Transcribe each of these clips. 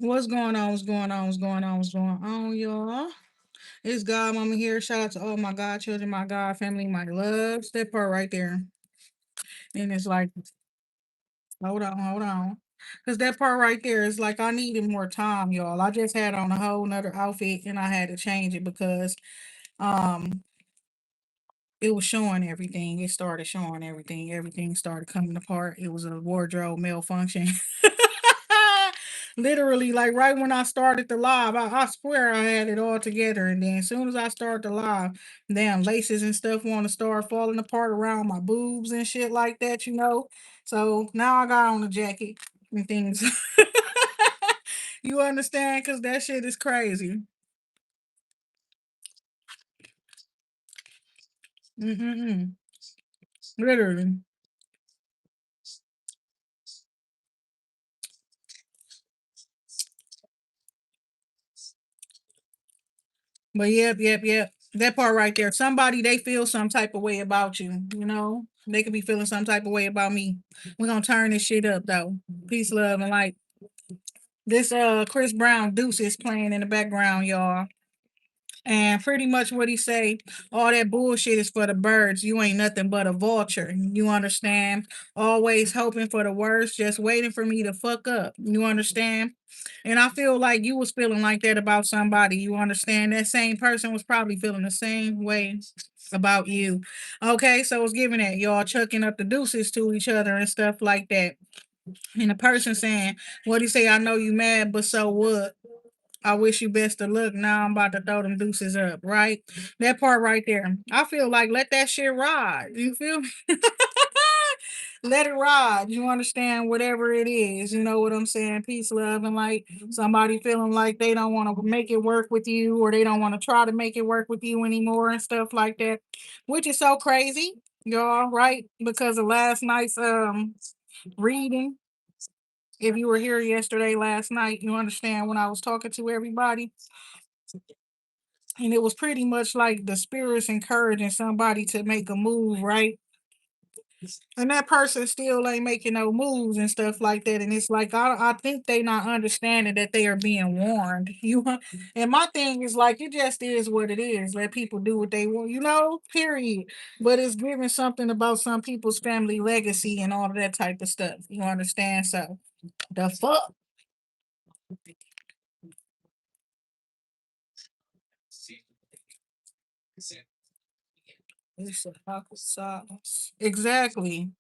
What's going on? What's going on? What's going on? What's going on, y'all? It's God Mama here. Shout out to all my God children, my God family, my loves. That part right there. And it's like, hold on, hold on. Because that part right there is like, I needed more time, y'all. I just had on a whole nother outfit and I had to change it because um it was showing everything. It started showing everything. Everything started coming apart. It was a wardrobe malfunction. Literally, like right when I started the live, I swear I had it all together. And then as soon as I start the live, damn laces and stuff want to start falling apart around my boobs and shit like that. So now I got on a jacket and things. You understand? Because that shit is crazy. Mm-mm-mm. Literally. But yep. That part right there. Somebody they feel some type of way about you. They could be feeling some type of way about me. We're gonna turn this shit up though. Peace, love, and light. This Chris Brown Deuce is playing in the background, y'all. And pretty much what he say, all that bullshit is for the birds. You ain't nothing but a vulture. You understand? Always hoping for the worst, just waiting for me to fuck up. You understand? And I feel like you was feeling like that about somebody. You understand? That same person was probably feeling the same way about you. Okay, so it's giving that y'all chucking up the deuces to each other and stuff like that. And the person saying, what he say, I know you mad, but so what? I wish you best of luck. Now I'm about to throw them deuces up, right? That part right there. I feel like let that shit ride. You feel me? Let it ride. You understand whatever it is. You know what I'm saying? Peace, love, and like somebody feeling like they don't want to make it work with you or they don't want to try to make it work with you anymore and stuff like that, which is so crazy, y'all, right? Because of last night's reading. If you were here yesterday, last night, you understand when I was talking to everybody. And it was pretty much like the spirits encouraging somebody to make a move, right? And that person still ain't making no moves and stuff like that. And it's like I think they not understanding that they are being warned. And my thing is like it just is what it is. Let people do what they want, period. But it's giving something about some people's family legacy and all of that type of stuff. You understand? So the fuck. It's a awkward silence. Exactly.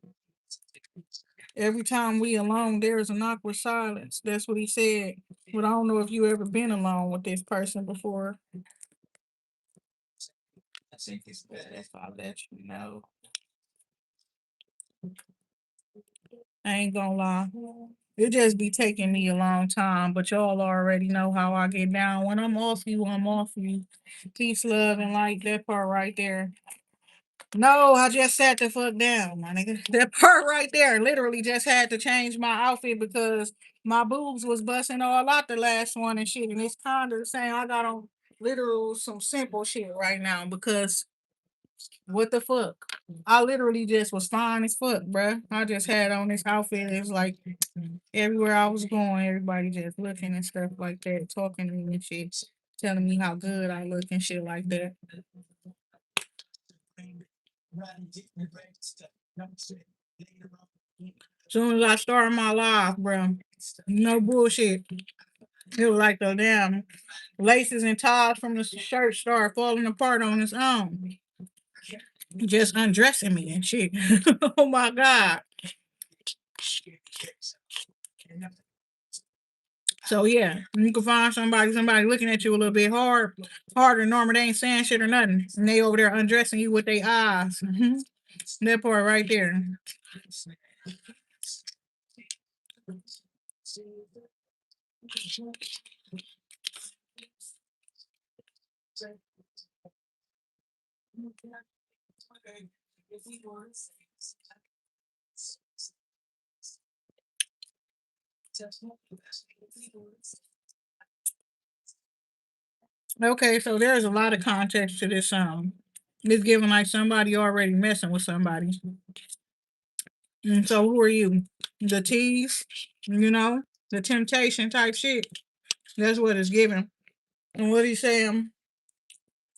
Every time we alone, there's an awkward silence. That's what he said. But I don't know if you ever been alone with this person before. If I let you know. I ain't gonna lie. It just be taking me a long time, but y'all already know how I get down. When I'm off you, I'm off you. Peace, love, and light. That part right there. No, I just sat the fuck down, my nigga. That part right there, literally just had to change my outfit because my boobs was busting all out the last one and shit. And it's kind of saying I got on literal some simple shit right now because what the fuck? I literally just was fine as fuck, bruh. I just had on this outfit. It's like everywhere I was going, everybody just looking and stuff like that, talking to me and shit, telling me how good I look and shit like that. Soon as I started my life, bro, no bullshit. It was like the damn laces and ties from the shirt started falling apart on its own, just undressing me and shit. Oh my god. So yeah, you can find somebody looking at you a little bit harder than normal. They ain't saying shit or nothing, and they over there undressing you with their eyes. That part right there. Okay, so there's a lot of context to this. It's giving like somebody already messing with somebody. And so who are you? The tease, the temptation type shit. That's what it's giving. And what he's saying,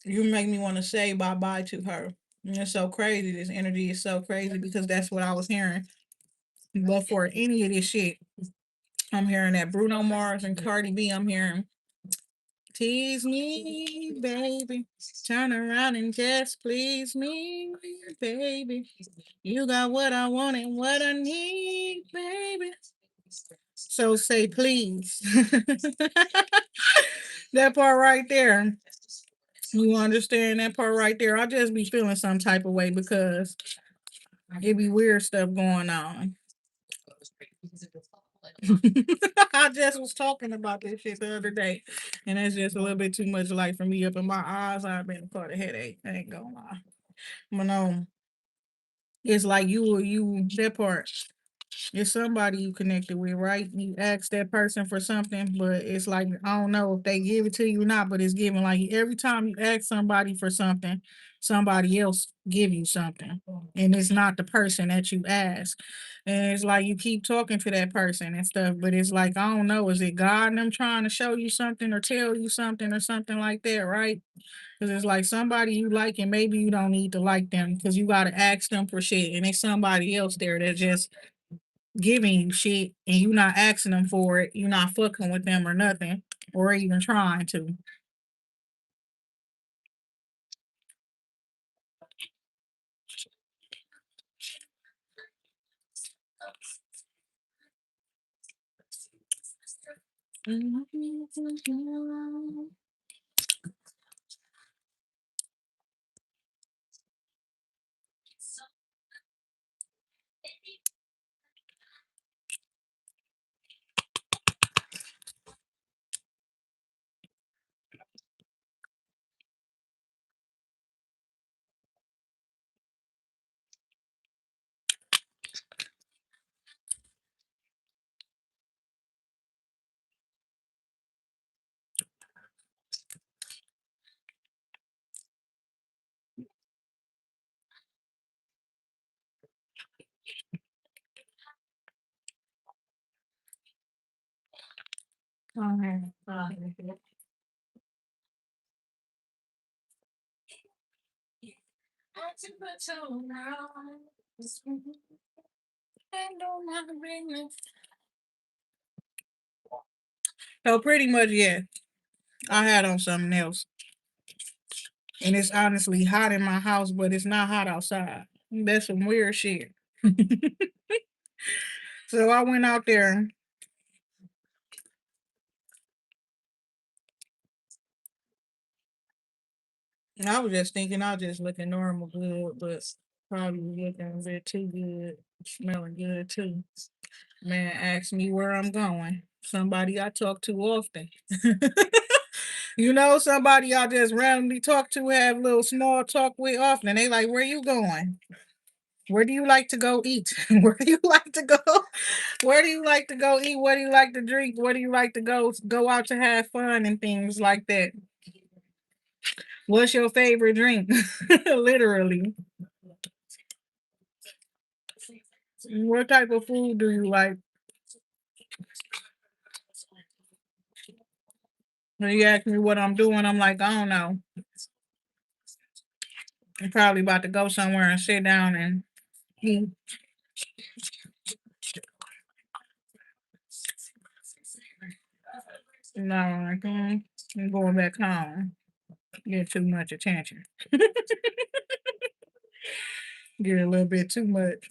you make me want to say bye bye to her. And it's so crazy. This energy is so crazy because that's what I was hearing. But for any of this shit, I'm hearing that Bruno Mars and Cardi B. I'm hearing tease me, baby. Turn around and just please me, baby. You got what I want and what I need, baby. So say please. That part right there. You understand that part right there? I just be feeling some type of way because it be weird stuff going on. I just was talking about this shit the other day, and that's just a little bit too much light for me up in my eyes. I've been caught a headache. I ain't gonna lie. But it's like you that part. It's somebody you connected with, right? You ask that person for something, but it's like I don't know if they give it to you or not, but it's given like every time you ask somebody for something, somebody else give you something. And it's not the person that you ask. And it's like you keep talking to that person and stuff, but it's like I don't know, is it God and them trying to show you something or tell you something or something like that, right? Because it's like somebody you like and maybe you don't need to like them because you gotta ask them for shit. And it's somebody else there that just giving you shit and you not asking them for it, you not fucking with them or nothing, or even trying to. So pretty much, yeah, I had on something else, and it's honestly hot in my house, but it's not hot outside. That's some weird shit. So I went out there. And I was just thinking I was just looking normal good, but probably looking a bit too good, smelling good too. Man asked me where I'm going. Somebody I talk to often. Somebody I just randomly talk to, have a little small talk with often. They like, where you going? Where do you like to go eat? Where do you like to go? Where do you like to go eat? What do you like to drink? Where do you like to go out to have fun and things like that? What's your favorite drink? Literally. What type of food do you like? When you ask me what I'm doing, I'm like, I don't know. I'm probably about to go somewhere and sit down and eat. No, I'm going back home. Get too much attention. Get a little bit too much.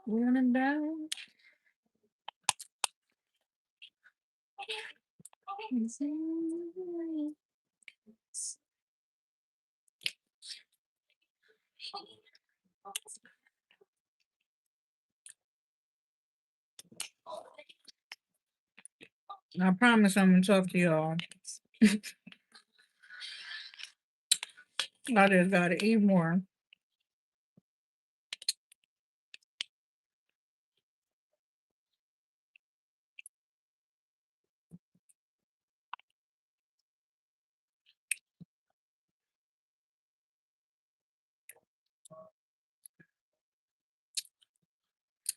Running down. I promise I'm gonna talk to y'all. I just gotta eat more.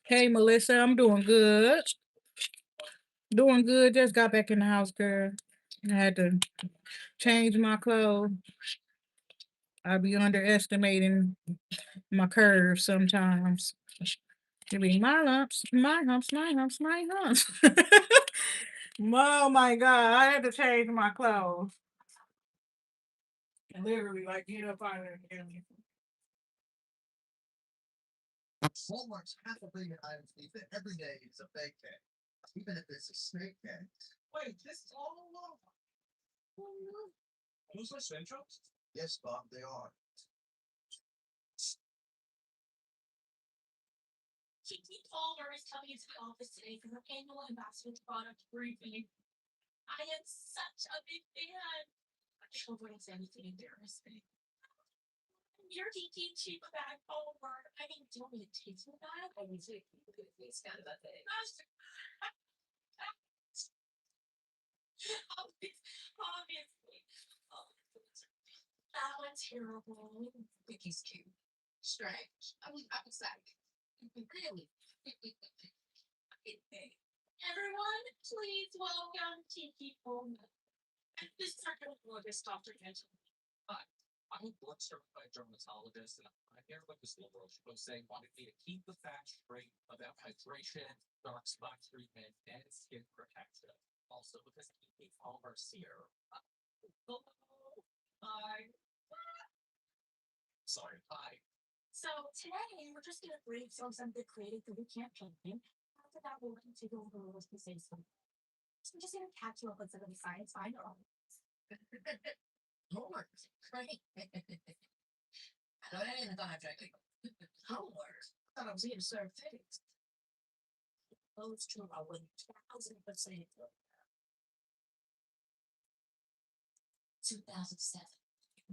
Hey, Melissa, I'm doing good. Doing good. Just got back in the house, girl. I had to change my clothes. I be underestimating my curves sometimes. It be my lumps, my humps, my humps, my humps. Oh my God, I had to change my clothes. Literally, like, get up out of there. Wait, this is all over. Those are essentials? Kiki Palmer is coming into the office today for her annual ambassador product briefing. I am such a big fan. I hope I don't say anything embarrassing. You're geeky cheap bag over. I mean, do you want me to taste the bag? I mean, it's kind of a thing. Obviously. Oh, that one's terrible. Vicky's cute. Strange. I was like, really? Everyone, please welcome Tiki Pullman. This second August, Dr. Angela. Hi, I'm a board certified dermatologist, and I'm here with this little girl saying wanted me to keep the facts straight about hydration, dark spot treatment, and skin protection. Also, because Kiki Palmer's here. Hello. Hi. Sorry, hi. So today we're just gonna brainstorm something creative that we can't campaign. After that, we'll continue over with the same stuff. So I'm just gonna catch you up on some of the science I know. Homework. Great. I didn't hydrating. Homework. I thought I was here to serve things. Oh, it's true. I wouldn't 1,000%. 2007.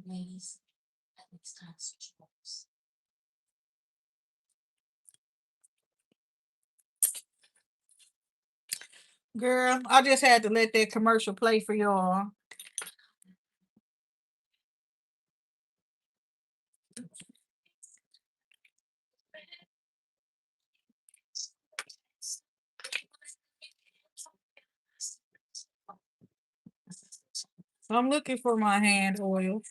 Ladies, I think it's time to switch roles. Girl, I just had to let that commercial play for y'all. I'm looking for my hand oil.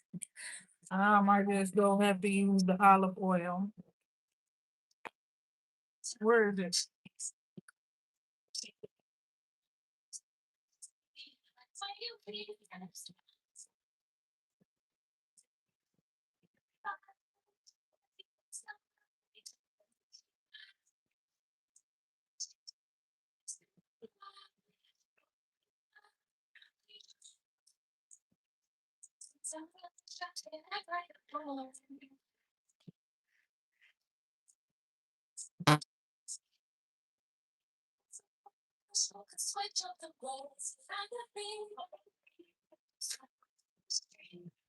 I might just go have to use the olive oil. Where is it? Switch up the roles.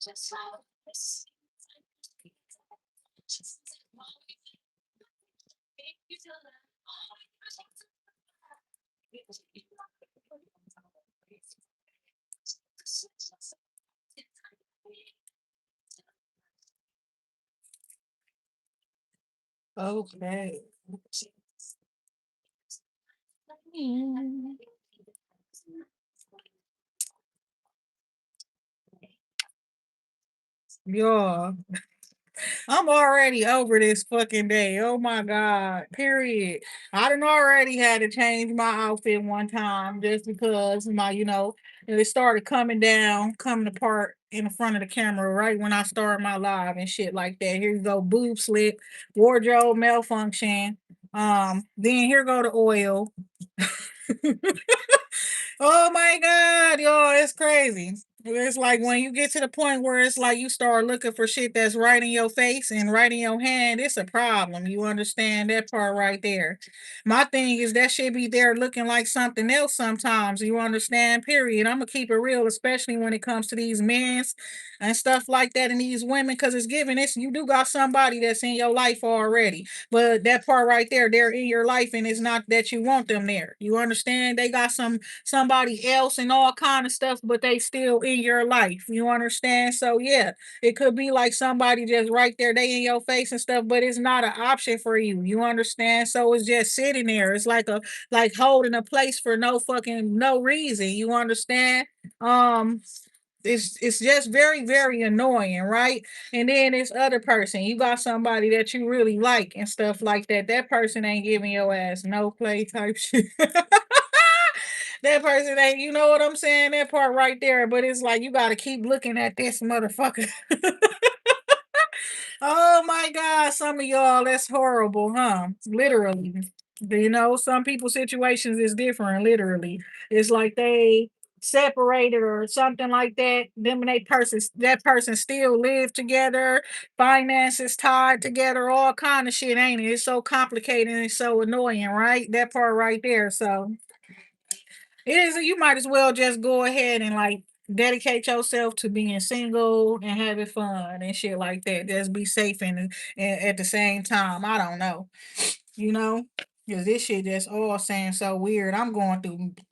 Just like this. Okay. Yeah. I'm already over this fucking day. Oh my God. Period. I done already had to change my outfit one time just because it started coming down, coming apart in the front of the camera right when I started my live and shit like that. Here you go, boob slip, wardrobe malfunction. Then here go the oil. Oh my God, y'all, it's crazy. It's like when you get to the point where it's like you start looking for shit that's right in your face and right in your hand, it's a problem. You understand that part right there. My thing is that shit be there looking like something else sometimes. You understand, period. I'm gonna keep it real, especially when it comes to these men's and stuff like that and these women, because it's given this you do got somebody that's in your life already. But that part right there, they're in your life and it's not that you want them there. You understand? They got somebody else and all kind of stuff, but they still in your life. You understand? So yeah, it could be like somebody just right there, they in your face and stuff, but it's not an option for you. You understand? So it's just sitting there. It's like holding a place for no fucking no reason. You understand? Um, it's just very very annoying, right? And then this other person, you got somebody that you really like and stuff like that. That person ain't giving your ass no play type shit. That person ain't, you know what I'm saying? That part right there. But it's like you got to keep looking at this motherfucker. Oh my God, some of y'all, that's horrible, huh? Literally. You know, some people's situations is different, literally. It's like they separated or something like that. Them and they person that person still live together, finances tied together, all kind of shit, ain't it? It's so complicated and it's so annoying, right? That part right there. So it is, you might as well just go ahead and like dedicate yourself to being single and having fun and shit like that. Just be safe and at the same time. I don't know, you know, because this shit just all saying so weird. I'm going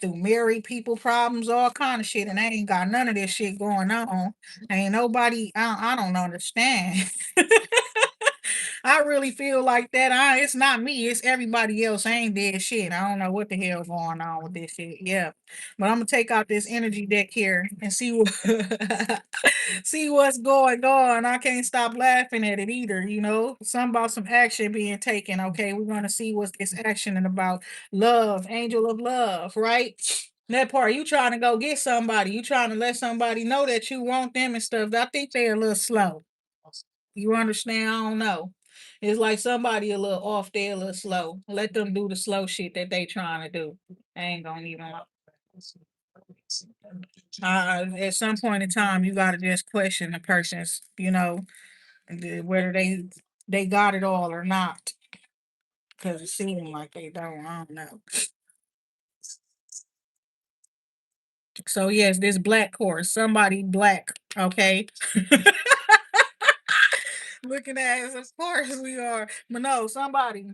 through married people problems, all kind of shit, and I ain't got none of this shit going on. Ain't nobody. I don't understand. I really feel like that. It's not me. It's everybody else. I ain't did shit. I don't know what the hell going on with this shit. Yeah, but I'm gonna take out this energy deck here and see what see what's going on. I can't stop laughing at it either. You know, some about some action being taken. Okay, we're gonna see what's this action and about love, angel of love, right? That part, you trying to go get somebody, you trying to let somebody know that you want them and stuff. I think they're a little slow. You understand? I don't know. It's like somebody a little off there, a little slow. Let them do the slow shit that they trying to do. I ain't gonna even. At some point in time, you gotta just question the person's, whether they got it all or not. Cause it seems like they don't. I don't know. So yes, this black horse, somebody black. Okay, looking at us, of course we are. But no, somebody.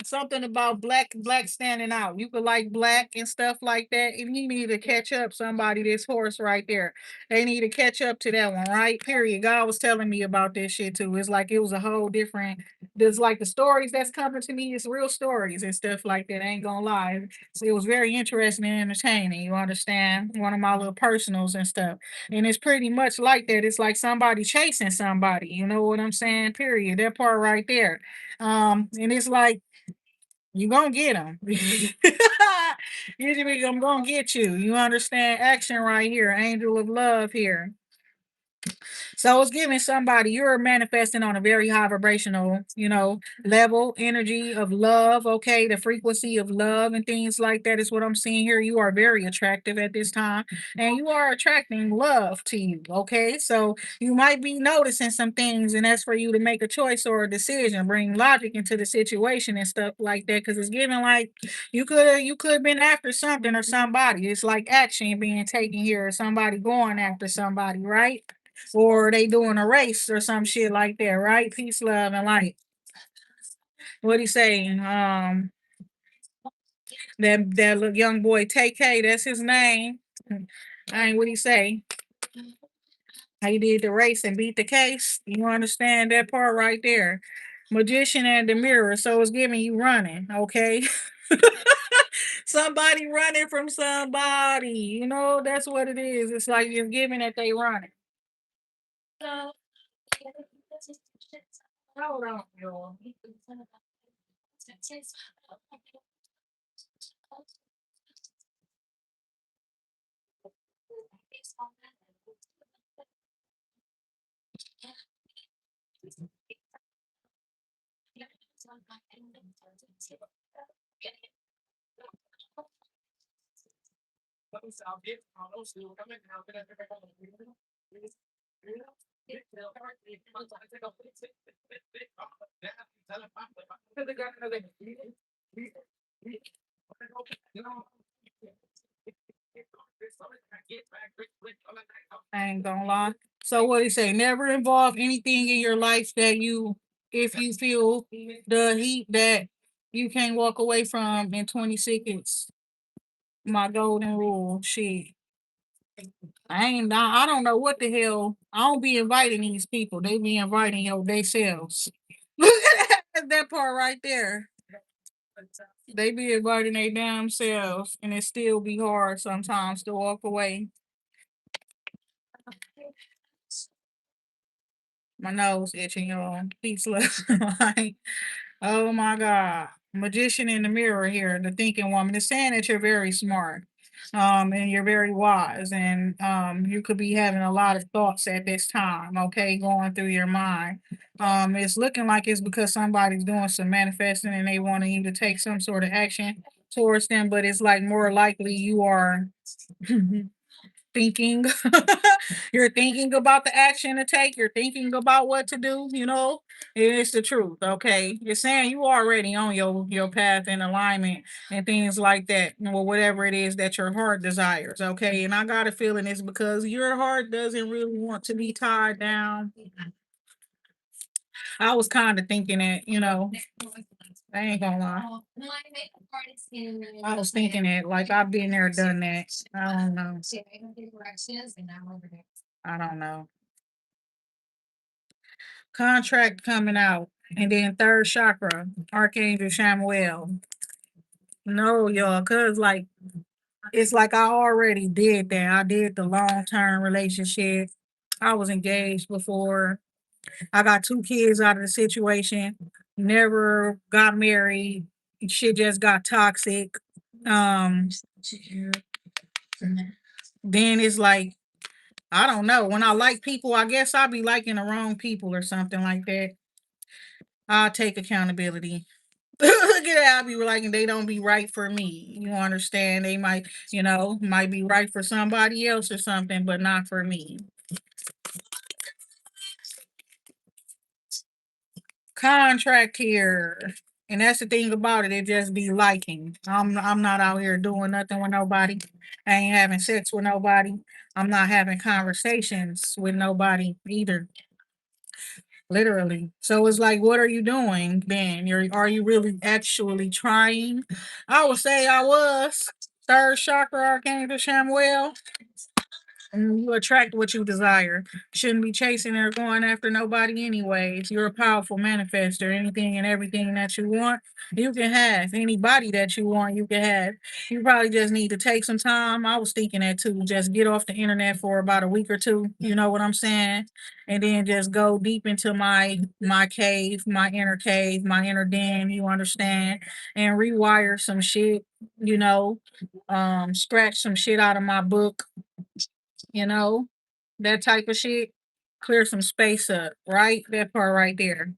Something about black standing out. You could like black and stuff like that. And you need to catch up somebody, this horse right there. They need to catch up to that one, right? Period. God was telling me about this shit too. It's like it was a whole different, there's like the stories that's coming to me, it's real stories and stuff like that. I ain't gonna lie. So it was very interesting and entertaining. You understand? One of my little personals and stuff. And it's pretty much like that. It's like somebody chasing somebody. You know what I'm saying? Period. That part right there. And it's like you gonna get them. Usually I'm gonna get you. You understand? Action right here. Angel of love here. So it's giving somebody you're manifesting on a very high vibrational, level, energy of love. Okay, the frequency of love and things like that is what I'm seeing here. You are very attractive at this time, and you are attracting love to you. Okay, so you might be noticing some things, and that's for you to make a choice or a decision, bring logic into the situation and stuff like that. Because it's giving like you could have been after something or somebody. It's like action being taken here, or somebody going after somebody, right? Or they doing a race or some shit like that, right? Peace, love, and light. What he saying? That little young boy, TK, that's his name. I ain't what he say. He did the race and beat the case. You understand that part right there? Magician and the mirror. So it's giving you running, okay? Somebody running from somebody. That's what it is. It's like you're giving that they running. Hold on, y'all. I ain't gonna lie. So what he say? Never involve anything in your life that if you feel the heat that you can't walk away from in 20 seconds. My golden rule. Shit. I don't know what the hell. I don't be inviting these people. They be inviting they selves. Look at that part right there. They be inviting they damn selves, and it still be hard sometimes to walk away. My nose itching, y'all. Peace, love. Like, oh my God. Magician in the mirror here, the thinking woman. It's saying that you're very smart. And you're very wise, and you could be having a lot of thoughts at this time, okay, going through your mind. It's looking like it's because somebody's doing some manifesting and they wanting you to take some sort of action towards them, but it's like more likely you are thinking you're thinking about the action to take, you're thinking about what to do, it's the truth. Okay, you're saying you already on your path and alignment and things like that, well, whatever it is that your heart desires. Okay, and I got a feeling it's because your heart doesn't really want to be tied down. I was kind of thinking that, I ain't gonna lie. I was thinking it like I've been there, done that. I don't know. I don't know. Contract coming out. And then third chakra, Archangel Samuel. No, y'all, cause like it's like I already did that. I did the long-term relationship. I was engaged before. I got two kids out of the situation. Never got married. Shit just got toxic. Um, then it's like I don't know. When I like people, I guess I'll be liking the wrong people or something like that. I'll take accountability. Look at that. I'll be like, and they don't be right for me. You understand? They might be right for somebody else or something, but not for me. Contract here. And that's the thing about it. It just be liking. I'm not out here doing nothing with nobody. I ain't having sex with nobody. I'm not having conversations with nobody either. Literally. So it's like, what are you doing then? Are you really actually trying? I would say I was. Third chakra archangel Samuel. And you attract what you desire. Shouldn't be chasing or going after nobody anyways. You're a powerful manifester. Anything and everything that you want, you can have. Anybody that you want, you can have. You probably just need to take some time. I was thinking that too. Just get off the internet for about a week or two. You know what I'm saying? And then just go deep into my cave, my inner den, you understand? And rewire some shit, you know. Scratch some shit out of my book, you know, that type of shit. Clear some space up, right? That part right there.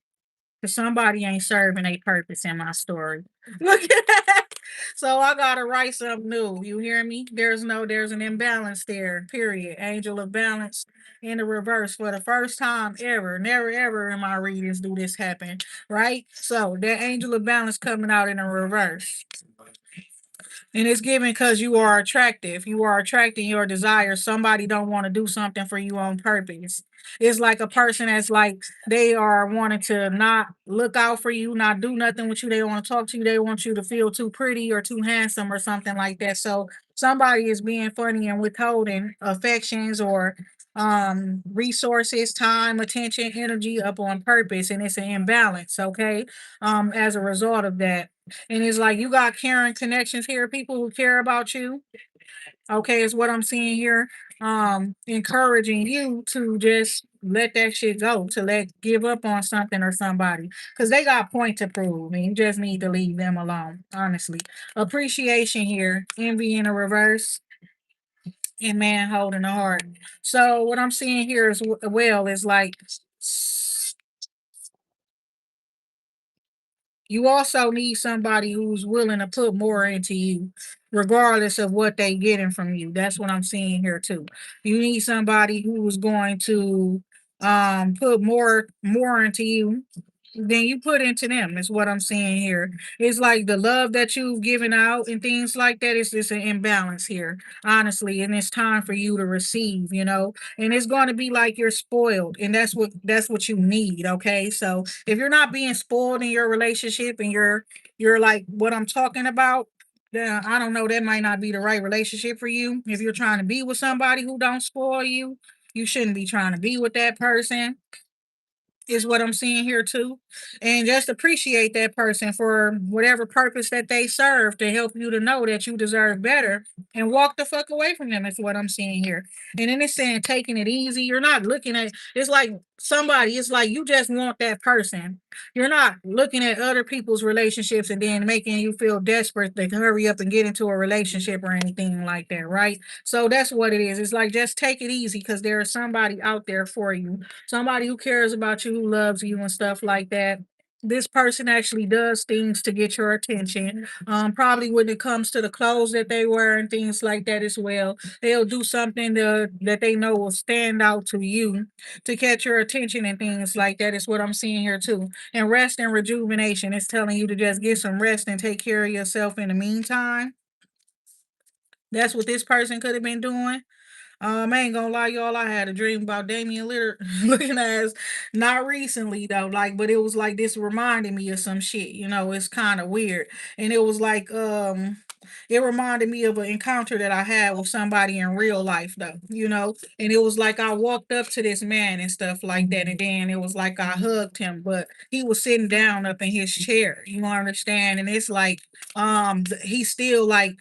Cause somebody ain't serving a purpose in my story. Look at that. So I gotta write something new. You hear me? There's an imbalance there. Period. Angel of balance in the reverse for the first time ever. Never ever in my readings do this happen. Right? So that angel of balance coming out in the reverse. And it's given because you are attractive. You are attracting your desire. Somebody don't want to do something for you on purpose. It's like a person that's like they are wanting to not look out for you, not do nothing with you. They want to talk to you. They want you to feel too pretty or too handsome or something like that. So somebody is being funny and withholding affections or resources, time, attention, energy up on purpose, and it's an imbalance, okay? As a result of that. And it's like you got caring connections here, people who care about you. Okay, is what I'm seeing here. Encouraging you to just let that shit go, to let give up on something or somebody. Cause they got point to prove and you just need to leave them alone, honestly. Appreciation here, envy in a reverse, and man holding a heart. So what I'm seeing here is well is like you also need somebody who's willing to put more into you, regardless of what they getting from you. That's what I'm seeing here too. You need somebody who's going to put more into you than you put into them, is what I'm seeing here. It's like the love that you've given out and things like that is just an imbalance here, honestly. And it's time for you to receive, and it's going to be like you're spoiled, and that's what you need. Okay, so if you're not being spoiled in your relationship and you're like what I'm talking about, then I don't know, that might not be the right relationship for you. If you're trying to be with somebody who don't spoil you, you shouldn't be trying to be with that person, is what I'm seeing here too. And just appreciate that person for whatever purpose that they serve to help you to know that you deserve better and walk the fuck away from them is what I'm seeing here. And then it's saying taking it easy. You're not looking at it's like somebody, it's like you just want that person. You're not looking at other people's relationships and then making you feel desperate to hurry up and get into a relationship or anything like that, right? So that's what it is. It's like just take it easy because there is somebody out there for you, somebody who cares about you, who loves you, and stuff like that. This person actually does things to get your attention. Probably when it comes to the clothes that they wear and things like that as well. They'll do something that they know will stand out to you to catch your attention and things like that is what I'm seeing here too. And rest and rejuvenation is telling you to just get some rest and take care of yourself in the meantime. That's what this person could have been doing. I ain't gonna lie, y'all. I had a dream about Damian Lillard looking ass. Not recently though, like, but it was like this reminded me of some shit. You know, it's kind of weird, and it was like, it reminded me of an encounter that I had with somebody in real life though. You know, and it was like I walked up to this man and stuff like that, and then it was like I hugged him, but he was sitting down up in his chair. You understand? And it's like, he still like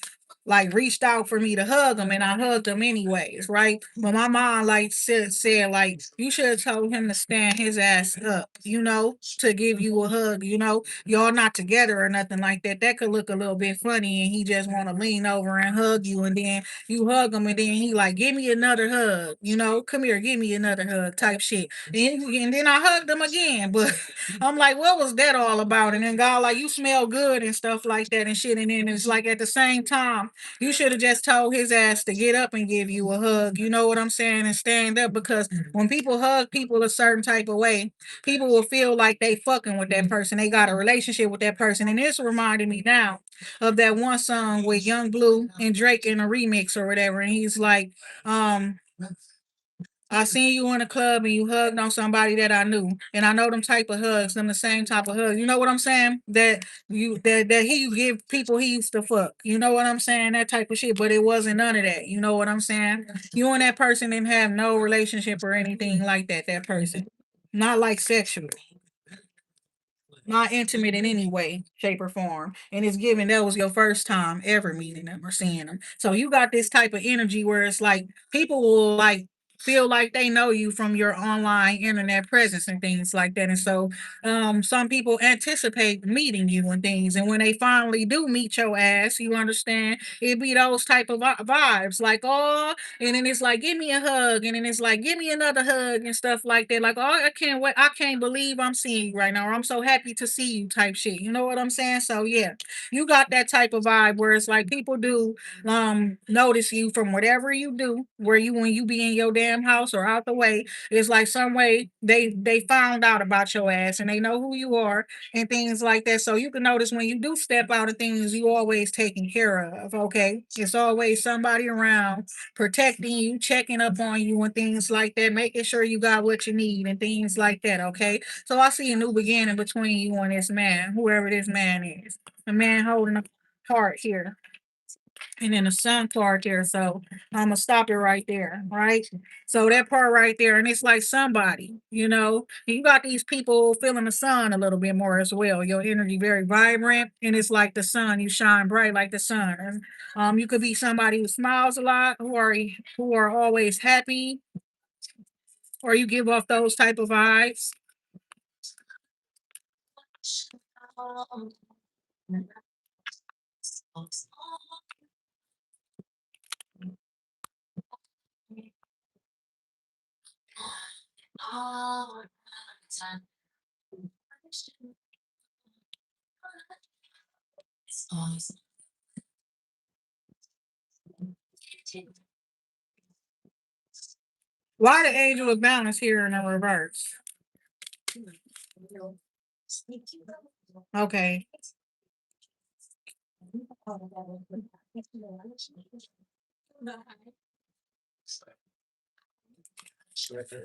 reached out for me to hug him and I hugged him anyways, right? But my mom like said like you should have told him to stand his ass up, you know, to give you a hug, you know. Y'all not together or nothing like that. That could look a little bit funny and he just want to lean over and hug you and then you hug him and then he like give me another hug, you know, come here, give me another hug type shit. And then I hugged him again, but I'm like, what was that all about? And then God like you smell good and stuff like that and shit. And then it's like at the same time you should have just told his ass to get up and give you a hug. You know what I'm saying? And stand up because when people hug people a certain type of way, people will feel like they fucking with that person. They got a relationship with that person. And this reminded me now of that one song with Young Blue and Drake in a remix or whatever. And he's like, um, I seen you in a club and you hugged on somebody that I knew, and I know them type of hugs, them the same type of hugs. You know what I'm saying? That he give people he used to fuck. You know what I'm saying? That type of shit. But it wasn't none of that. You know what I'm saying? You and that person didn't have no relationship or anything like that. That person, not like sexual, not intimate in any way, shape, or form. And it's given that was your first time ever meeting them or seeing them. So you got this type of energy where it's like people will like feel like they know you from your online internet presence and things like that. And so some people anticipate meeting you and things. And when they finally do meet your ass, you understand, it be those type of vibes like, oh, and then it's like, give me a hug. And then it's like, give me another hug and stuff like that. Like, oh, I can't wait. I can't believe I'm seeing you right now. Or I'm so happy to see you type shit. You know what I'm saying? So yeah, you got that type of vibe where it's like people do notice you from whatever you do, where you when you be in your damn house or out the way. It's like some way they found out about your ass and they know who you are and things like that. So you can notice when you do step out of things, you always taken care of. Okay. It's always somebody around protecting you, checking up on you, and things like that, making sure you got what you need and things like that. Okay. So I see a new beginning between you and this man, whoever this man is. The man holding a heart here and then the sun card there. So I'm gonna stop it right there, right? So that part right there, and it's like somebody, you know, you got these people feeling the sun a little bit more as well. Your energy very vibrant, and it's like the sun. You shine bright like the sun. And, you could be somebody who smiles a lot, who are always happy, or you give off those type of vibes. Why the angel of balance here in the reverse? Okay.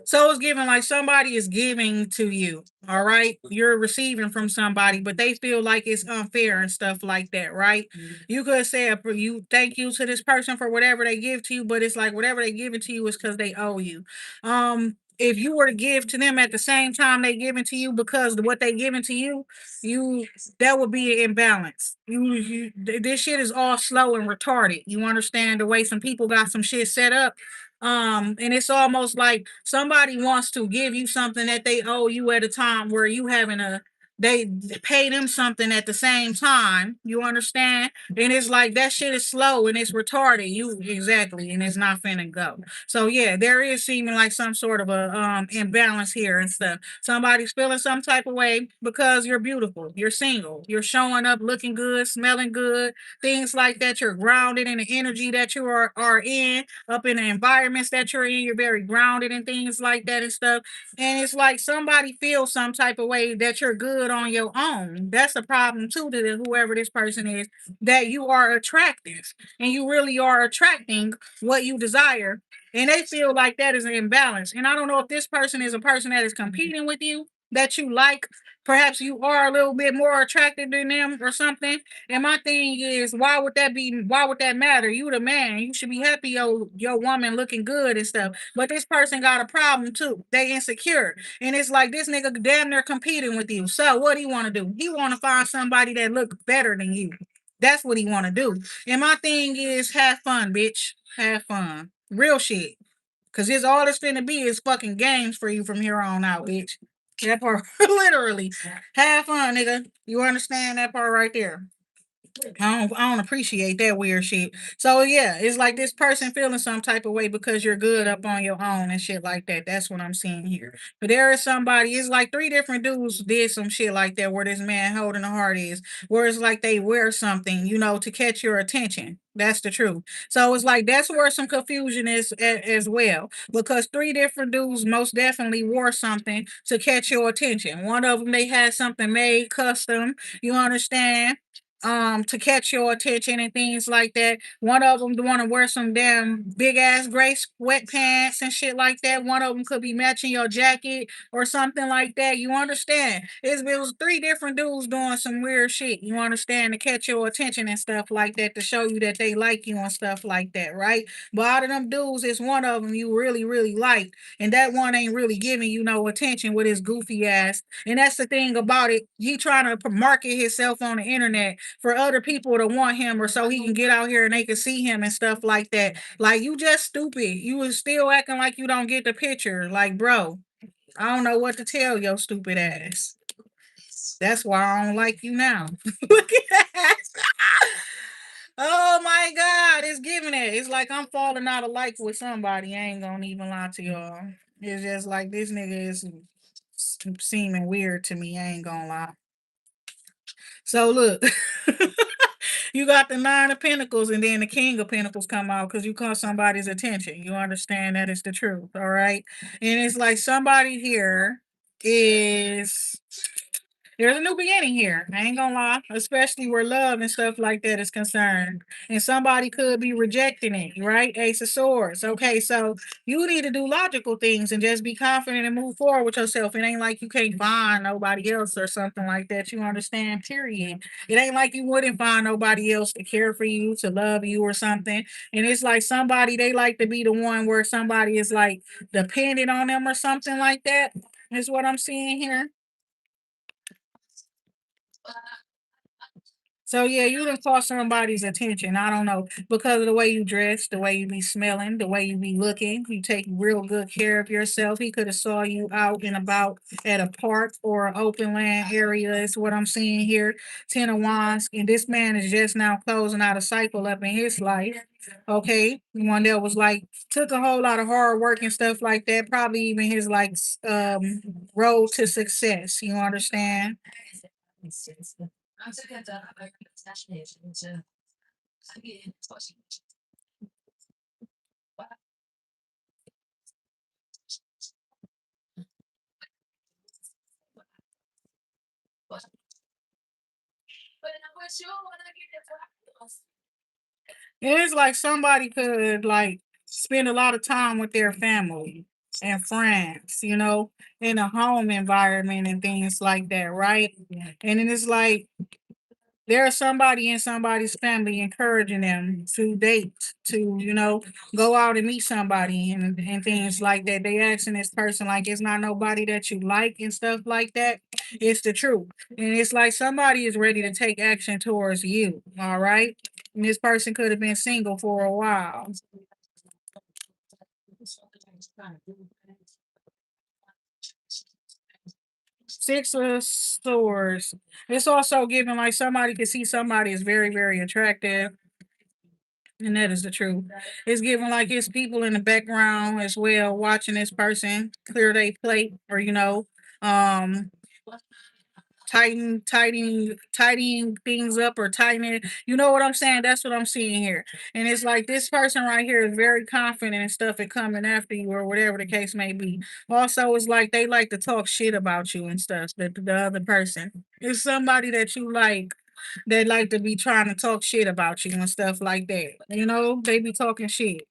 So it's giving like somebody is giving to you. All right. You're receiving from somebody, but they feel like it's unfair and stuff like that, right? You could say you thank you to this person for whatever they give to you, but it's like whatever they give it to you is because they owe you. If you were to give to them at the same time they giving to you because what they giving to you, you that would be an imbalance. This shit is all slow and retarded. You understand the way some people got some shit set up, and it's almost like somebody wants to give you something that they owe you at a time where you having a they pay them something at the same time. You understand? And it's like that shit is slow and it's retarded. You exactly, and it's not finna go. So yeah, there is seeming like some sort of a imbalance here and stuff. Somebody's feeling some type of way because you're beautiful, you're single, you're showing up looking good, smelling good, things like that. You're grounded in the energy that you are in, up in the environments that you're in. You're very grounded and things like that and stuff. And it's like somebody feels some type of way that you're good on your own. That's a problem too to whoever this person is, that you are attractive and you really are attracting what you desire. And they feel like that is an imbalance. And I don't know if this person is a person that is competing with you, that you like. Perhaps you are a little bit more attractive than them or something. And my thing is, why would that be? Why would that matter? You the man. You should be happy your woman looking good and stuff. But this person got a problem too. They insecure. And it's like this nigga damn near competing with you. So what do you want to do? He want to find somebody that look better than you. That's what he want to do. And my thing is, have fun, bitch. Have fun. Real shit. Cause it's all it's finna be is fucking games for you from here on out, bitch. That part, literally. Have fun, nigga. You understand that part right there? I don't appreciate that weird shit. So yeah, it's like this person feeling some type of way because you're good up on your own and shit like that. That's what I'm seeing here. But there is somebody, it's like three different dudes did some shit like that where this man holding the heart is, where it's like they wear something, to catch your attention. That's the truth. So it's like that's where some confusion is as well. Because three different dudes most definitely wore something to catch your attention. One of them they had something made custom, you understand? To catch your attention and things like that. One of them want to wear some damn big ass gray sweatpants and shit like that. One of them could be matching your jacket or something like that. You understand? It was three different dudes doing some weird shit. You understand, to catch your attention and stuff like that, to show you that they like you and stuff like that, right? But out of them dudes, it's one of them you really really like, and that one ain't really giving you no attention with his goofy ass. And that's the thing about it. He trying to market himself on the internet for other people to want him or so he can get out here and they can see him and stuff like that. Like you just stupid. You was still acting like you don't get the picture. Like, bro, I don't know what to tell your stupid ass. That's why I don't like you now. Look at that. Oh my God, it's giving it. It's like I'm falling out of like with somebody. I ain't gonna even lie to y'all. It's just like this nigga is seeming weird to me. I ain't gonna lie. So look, you got the nine of pentacles and then the king of pentacles come out because you caught somebody's attention. You understand that is the truth, all right? And it's like somebody here is there's a new beginning here. I ain't gonna lie, especially where love and stuff like that is concerned. And somebody could be rejecting it, right? Ace of Swords. Okay, so you need to do logical things and just be confident and move forward with yourself. It ain't like you can't find nobody else or something like that. You understand? Period. It ain't like you wouldn't find nobody else to care for you, to love you or something. And it's like somebody they like to be the one where somebody is like dependent on them or something like that. Is what I'm seeing here. So yeah, you done caught somebody's attention. I don't know, because of the way you dress, the way you be smelling, the way you be looking. You take real good care of yourself. He could have saw you out and about at a park or an open land area. Is what I'm seeing here. Ten of Wands, and this man is just now closing out a cycle up in his life. Okay, one that was like took a whole lot of hard work and stuff like that. Probably even his like road to success. You understand? It's like somebody could like spend a lot of time with their family. and friends, in a home environment and things like that, right? And then it's like there's somebody in somebody's family encouraging them to date, to, go out and meet somebody and things like that. They asking this person like it's not nobody that you like and stuff like that. It's the truth. And it's like somebody is ready to take action towards you. All right. And this person could have been single for a while. Six of swords. It's also giving like somebody can see somebody is very, very attractive. And that is the truth. It's giving like it's people in the background as well watching this person clear their plate or um tidying things up or tightening. You know what I'm saying? That's what I'm seeing here. And it's like this person right here is very confident and stuff and coming after you or whatever the case may be. Also, it's like they like to talk shit about you and stuff. The other person. It's somebody that you like that like to be trying to talk shit about you and stuff like that. They be talking shit.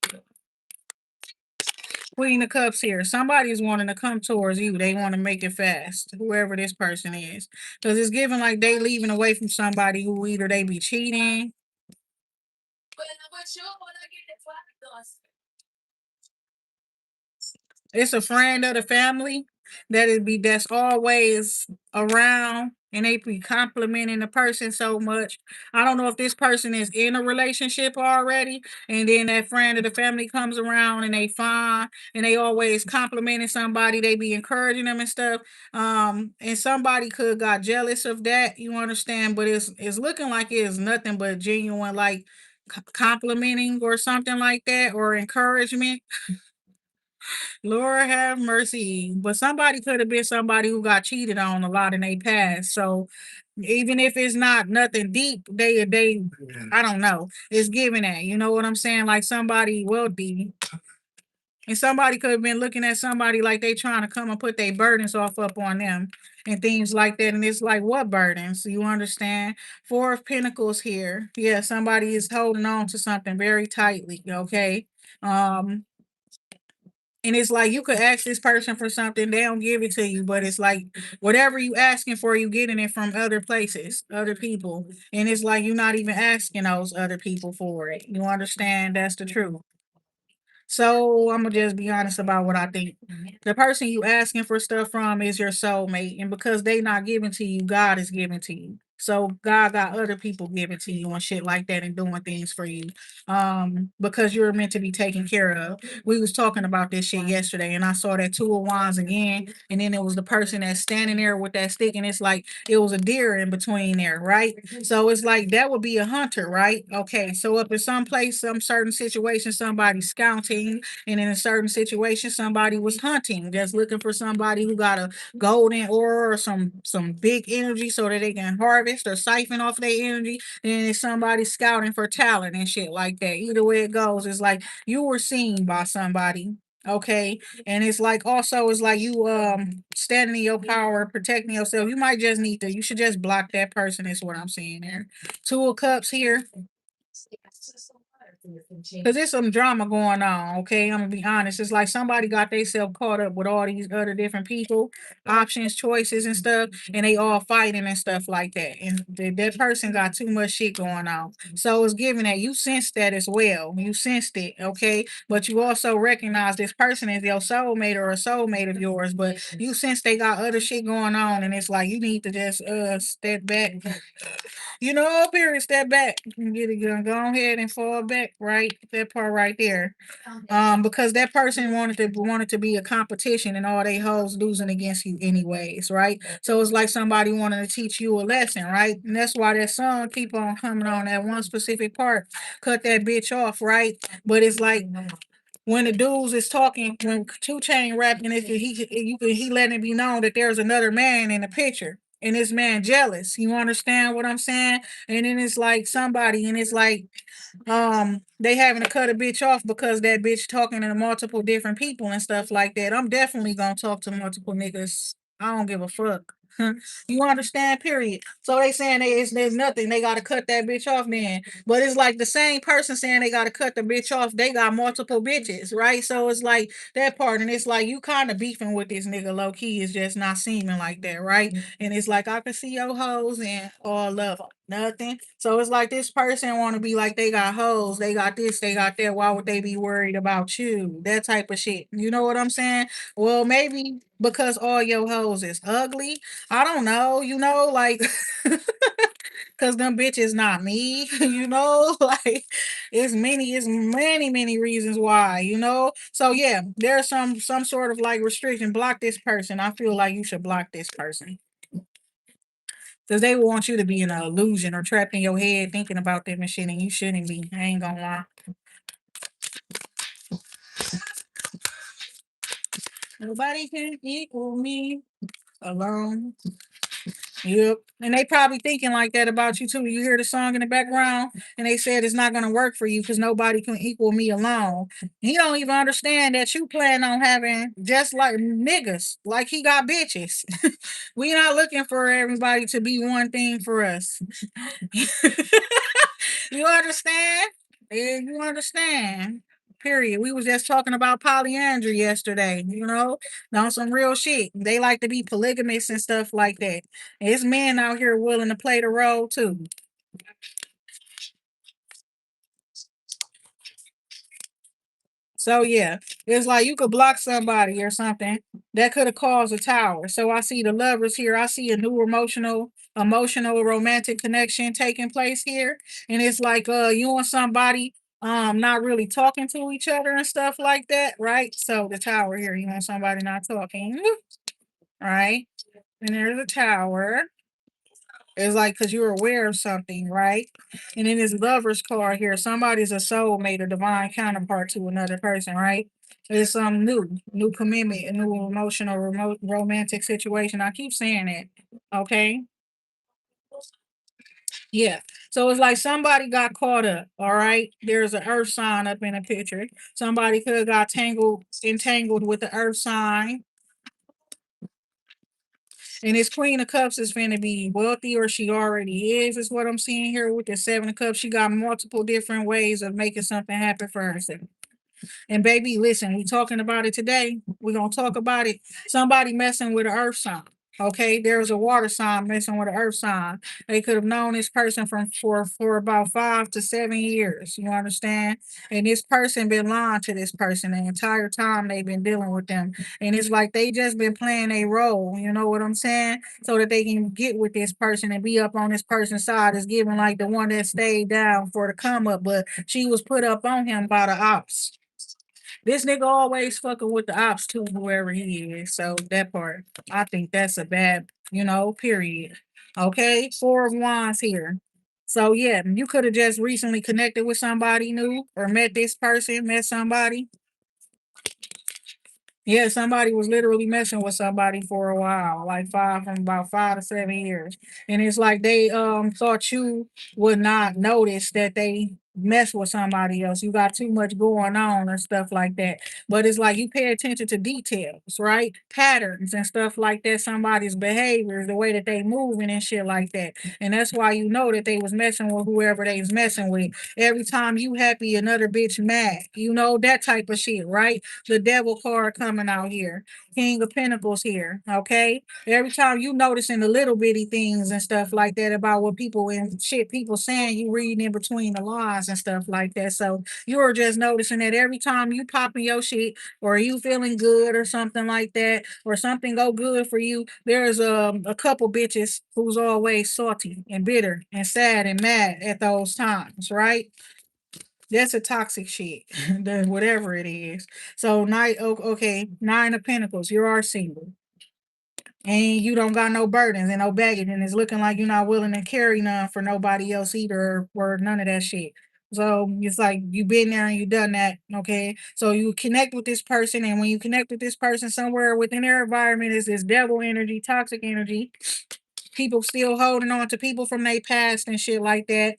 Queen of Cups here. Somebody's wanting to come towards you. They want to make it fast, whoever this person is. Because it's giving like they leaving away from somebody who either they be cheating. It's a friend of the family that's always around and they be complimenting the person so much. I don't know if this person is in a relationship already, and then that friend of the family comes around and they fine and they always complimenting somebody, they be encouraging them and stuff. And somebody could got jealous of that, you understand, but it's looking like it's nothing but genuine like complimenting or something like that or encouragement. Lord have mercy. But somebody could have been somebody who got cheated on a lot in their past. So even if it's not nothing deep, they I don't know. It's giving that. You know what I'm saying? Like somebody wealthy. And somebody could have been looking at somebody like they trying to come and put their burdens off up on them and things like that. And it's like, what burdens? You understand? Four of Pentacles here. Yeah, somebody is holding on to something very tightly. Okay. Um, and it's like you could ask this person for something, they don't give it to you, but it's like whatever you asking for, you getting it from other places, other people. And it's like you're not even asking those other people for it. You understand? That's the truth. So I'm gonna just be honest about what I think. The person you asking for stuff from is your soulmate, and because they not giving to you, God is giving to you. So God got other people giving to you and shit like that and doing things for you. Because you're meant to be taken care of. We was talking about this shit yesterday, and I saw that two of wands again, and then it was the person that's standing there with that stick, and it's like it was a deer in between there, right? So it's like that would be a hunter, right? Okay, so up in some place, some certain situation, somebody's scouting, and in a certain situation, somebody was hunting, just looking for somebody who got a golden ore or some big energy so that they can harvest or siphon off their energy. And it's somebody scouting for talent and shit like that. Either way it goes, it's like you were seen by somebody. Okay. And it's like also it's like you standing in your power, protecting yourself. You should just block that person, is what I'm saying there. Two of Cups here. Because there's some drama going on, okay? I'm gonna be honest. It's like somebody got themselves caught up with all these other different people, options, choices, and stuff, and they all fighting and stuff like that. And that person got too much shit going on. So it's giving that you sensed that as well. You sensed it, okay? But you also recognize this person is your soulmate or a soulmate of yours, but you sense they got other shit going on, and it's like you need to just step back, period, step back and get it done. Go ahead and fall back, right? That part right there. Because that person wanted to be a competition and all they hoes losing against you anyways, right? So it's like somebody wanted to teach you a lesson, right? And that's why that song keep on coming on that one specific part. Cut that bitch off, right? But it's like when the dudes is talking, when Two Chain rapping, he letting it be known that there's another man in the picture, and this man jealous. You understand what I'm saying? And then it's like somebody, and it's like they having to cut a bitch off because that bitch talking to multiple different people and stuff like that. I'm definitely gonna talk to multiple niggas. I don't give a fuck. You understand? Period. So they saying there's nothing. They gotta cut that bitch off then. But it's like the same person saying they gotta cut the bitch off. They got multiple bitches, right? So it's like that part, and it's like you kind of beefing with this nigga low key is just not seeming like that, right? And it's like I can see your hoes and all love 'em. Nothing. So it's like this person want to be like they got hoes, they got this, they got that. Why would they be worried about you? That type of shit. You know what I'm saying? Well, maybe because all your hoes is ugly. I don't know. Like because them bitches not me. Like it's many reasons why. So yeah, there's some sort of like restriction. Block this person. I feel like you should block this person because they want you to be in an illusion or trapped in your head thinking about them and shit, and you shouldn't be. I ain't gonna lie. Nobody can equal me alone. Yep. And they probably thinking like that about you too. You hear the song in the background and they said it's not gonna work for you because nobody can equal me alone. He don't even understand that you plan on having just like niggas, like he got bitches. We not looking for everybody to be one thing for us. You understand? Yeah, you understand. Period. We was just talking about polyandry yesterday, on some real shit. They like to be polygamous and stuff like that. It's men out here willing to play the role too. So yeah, it's like you could block somebody or something that could have caused a tower. So I see the lovers here. I see a new emotional, romantic connection taking place here, and it's like you and somebody not really talking to each other and stuff like that, right? So the tower here, you want somebody not talking, right? And there's a tower. It's like because you're aware of something, right? And then this lover's card here, somebody's a soulmate or divine counterpart to another person, right? It's some new commitment, a new emotional, remote, romantic situation. I keep saying it, okay? Yeah. So it's like somebody got caught up, all right? There's an earth sign up in a picture. Somebody could have got entangled with the earth sign. And this Queen of Cups is finna be wealthy, or she already is what I'm seeing here with the Seven of Cups. She got multiple different ways of making something happen for herself. And baby, listen, we talking about it today. We're gonna talk about it. Somebody messing with an earth sign. Okay, there's a water sign messing with an earth sign. They could have known this person for about 5 to 7 years. You understand? And this person been lying to this person the entire time they've been dealing with them. And it's like they just been playing a role. You know what I'm saying? So that they can get with this person and be up on this person's side is giving like the one that stayed down for the come up, but she was put up on him by the ops. This nigga always fucking with the ops too, whoever he is. So that part, I think that's a bad, period. Okay, Four of Wands here. So yeah, you could have just recently connected with somebody new or met this person, met somebody. Yeah, somebody was literally messing with somebody for a while, like from about 5 to 7 years. And it's like they thought you would not notice that they mess with somebody else. You got too much going on and stuff like that. But it's like you pay attention to details, right? Patterns and stuff like that, somebody's behaviors, the way that they moving and shit like that. And that's why you know that they was messing with whoever they was messing with. Every time you happy, another bitch mad. That type of shit, right? The devil card coming out here. King of Pentacles here. Okay. Every time you noticing the little bitty things and stuff like that about what people and shit people saying, you reading in between the lines and stuff like that. So you're just noticing that every time you popping your shit or you feeling good or something like that, or something go good for you, there's a couple bitches who's always salty and bitter and sad and mad at those times, right? That's a toxic shit, then whatever it is. So okay, Nine of Pentacles, you are single. And you don't got no burdens and no baggage, and it's looking like you're not willing to carry none for nobody else either, or none of that shit. So it's like you been there and you done that, okay? So you connect with this person, and when you connect with this person, somewhere within their environment is this devil energy, toxic energy. People still holding on to people from their past and shit like that.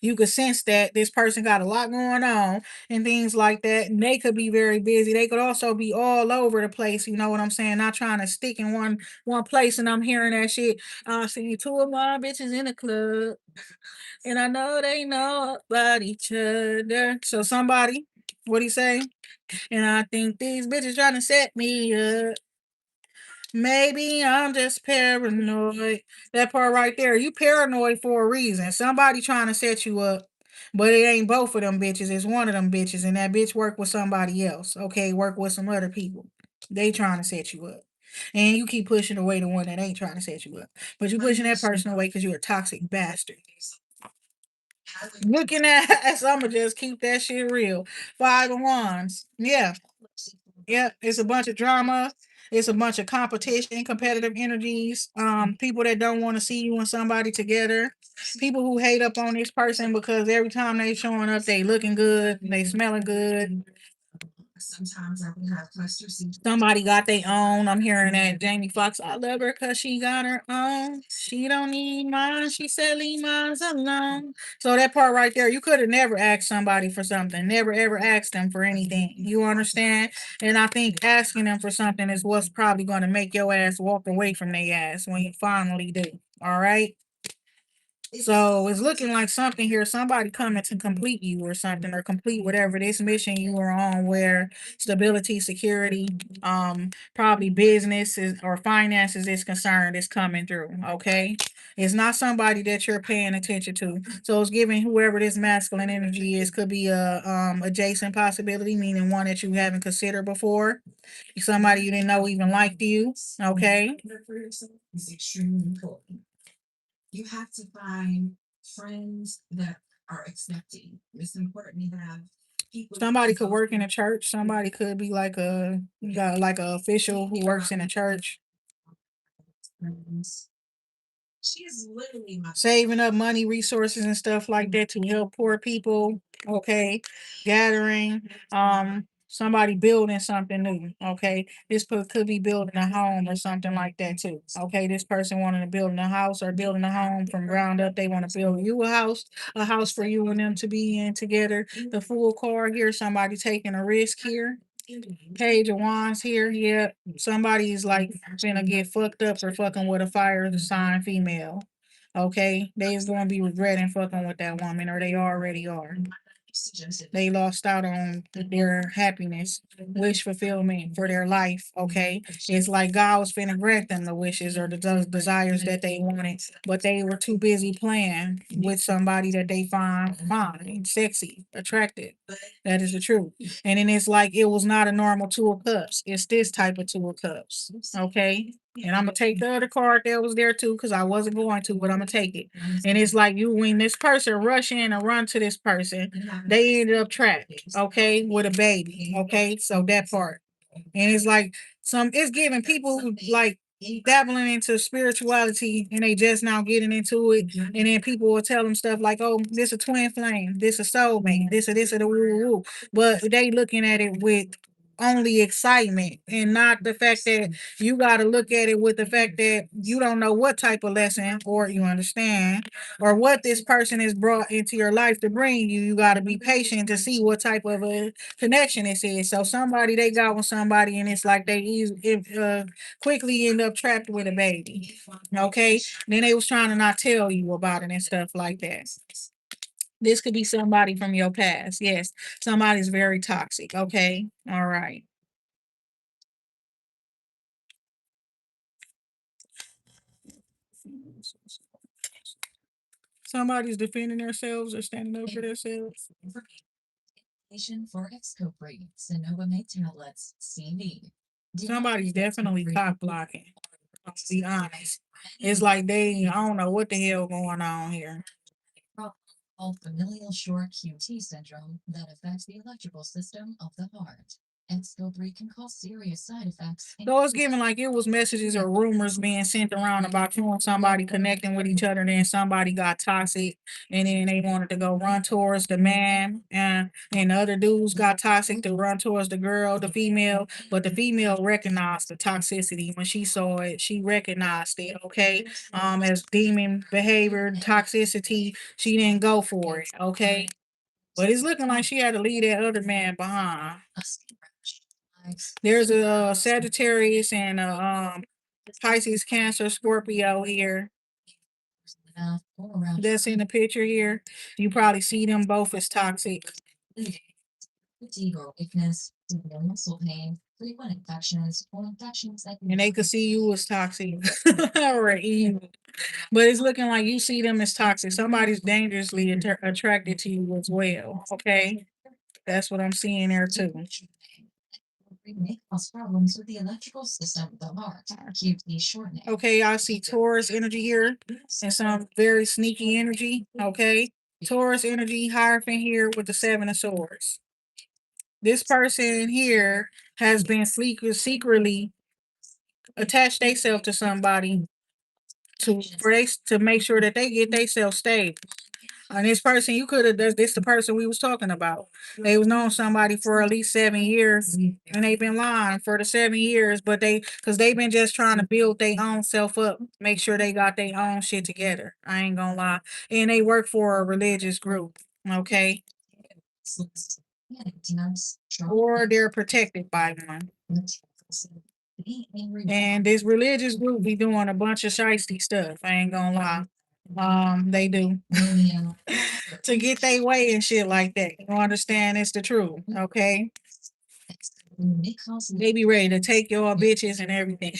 You could sense that this person got a lot going on and things like that. And they could be very busy. They could also be all over the place. You know what I'm saying? Not trying to stick in one place. And I'm hearing that shit. I see two of my bitches in the club, and I know they know about each other. So somebody, what do you say? And I think these bitches trying to set me up. Maybe I'm just paranoid. That part right there, you paranoid for a reason. Somebody trying to set you up, but it ain't both of them bitches. It's one of them bitches, and that bitch work with somebody else. Okay, work with some other people. They trying to set you up, and you keep pushing away the one that ain't trying to set you up. But you pushing that person away because you're a toxic bastard. Looking at, so I'ma just keep that shit real. Five of Wands. Yeah. Yeah, it's a bunch of drama. It's a bunch of competition, competitive energies. People that don't want to see you and somebody together. People who hate up on this person because every time they showing up, they looking good, they smelling good. Somebody got their own. I'm hearing that Jamie Foxx. I love her because she got her own. She don't need mine. She said leave mine alone. So that part right there, you could have never asked somebody for something. Never ever asked them for anything. You understand? And I think asking them for something is what's probably going to make your ass walk away from their ass when you finally do. All right. So it's looking like something here, somebody coming to complete you or something, or complete whatever this mission you are on, where stability, security, probably business or finances is concerned, is coming through. Okay. It's not somebody that you're paying attention to. So it's giving whoever this masculine energy is, could be a adjacent possibility, meaning one that you haven't considered before. Somebody you didn't know even liked you. Okay. Somebody could work in a church. Somebody could be like a, got like a official who works in a church, saving up money, resources, and stuff like that to help poor people. Okay, gathering. Somebody building something new. Okay, could be building a home or something like that too. Okay, this person wanting to build a house or building a home from ground up. They want to build you a house for you and them to be in together. The full card here. Somebody taking a risk here. Page of Wands here. Yeah, somebody's like gonna get fucked up for fucking with a fire sign female. Okay, they is gonna be regretting fucking with that woman, or they already are. They lost out on their happiness, wish fulfillment for their life. Okay, it's like God was finna grant them the wishes or the desires that they wanted, but they were too busy playing with somebody that they find fine, sexy, attractive. That is the truth. And then it's like it was not a normal two of cups. It's this type of two of cups. Okay. And I'm gonna take the other card that was there too, because I wasn't going to, but I'm gonna take it. And it's like you, when this person rush in and run to this person, they ended up trapped, okay, with a baby. Okay, so that part. And it's like it's giving people who like dabbling into spirituality and they just now getting into it. And then people will tell them stuff like, oh, this a twin flame, this a soulmate, this a the woo woo woo. But they looking at it with only excitement and not the fact that you got to look at it with the fact that you don't know what type of lesson, or you understand, or what this person has brought into your life to bring you. You got to be patient to see what type of a connection this is. So somebody, they got with somebody and it's like quickly end up trapped with a baby. Okay. Then they was trying to not tell you about it and stuff like that. This could be somebody from your past. Yes. Somebody's very toxic. Okay. All right. Somebody's defending themselves or standing up for themselves. Somebody's definitely cock blocking. To be honest, it's like they, I don't know what the hell going on here. So it's giving like it was messages or rumors being sent around about you and somebody connecting with each other, then somebody got toxic, and then they wanted to go run towards the man, and the other dudes got toxic to run towards the girl, the female, but the female recognized the toxicity when she saw it. She recognized it, okay, as demon behavior, toxicity. She didn't go for it, okay. But it's looking like she had to leave that other man behind. There's a Sagittarius and a Pisces, Cancer, Scorpio here. That's in the picture here. You probably see them both as toxic. And they could see you as toxic or evil. But it's looking like you see them as toxic. Somebody's dangerously attracted to you as well. Okay. That's what I'm seeing there too. Okay, I see Taurus energy here and some very sneaky energy. Okay. Taurus energy, Hierophant here with the Seven of Swords. This person here has been secretly attached themselves to somebody to make sure that they get themselves stable. And this person, you could have, this the person we was talking about. They was known somebody for at least 7 years, and they've been lying for the 7 years, but because they've been just trying to build their own self up, make sure they got their own shit together. I ain't gonna lie. And they work for a religious group, okay? Or they're protected by one. And this religious group be doing a bunch of shiesty stuff. I ain't gonna lie. They do to get their way and shit like that. You understand? It's the truth, okay? They be ready to take your bitches and everything.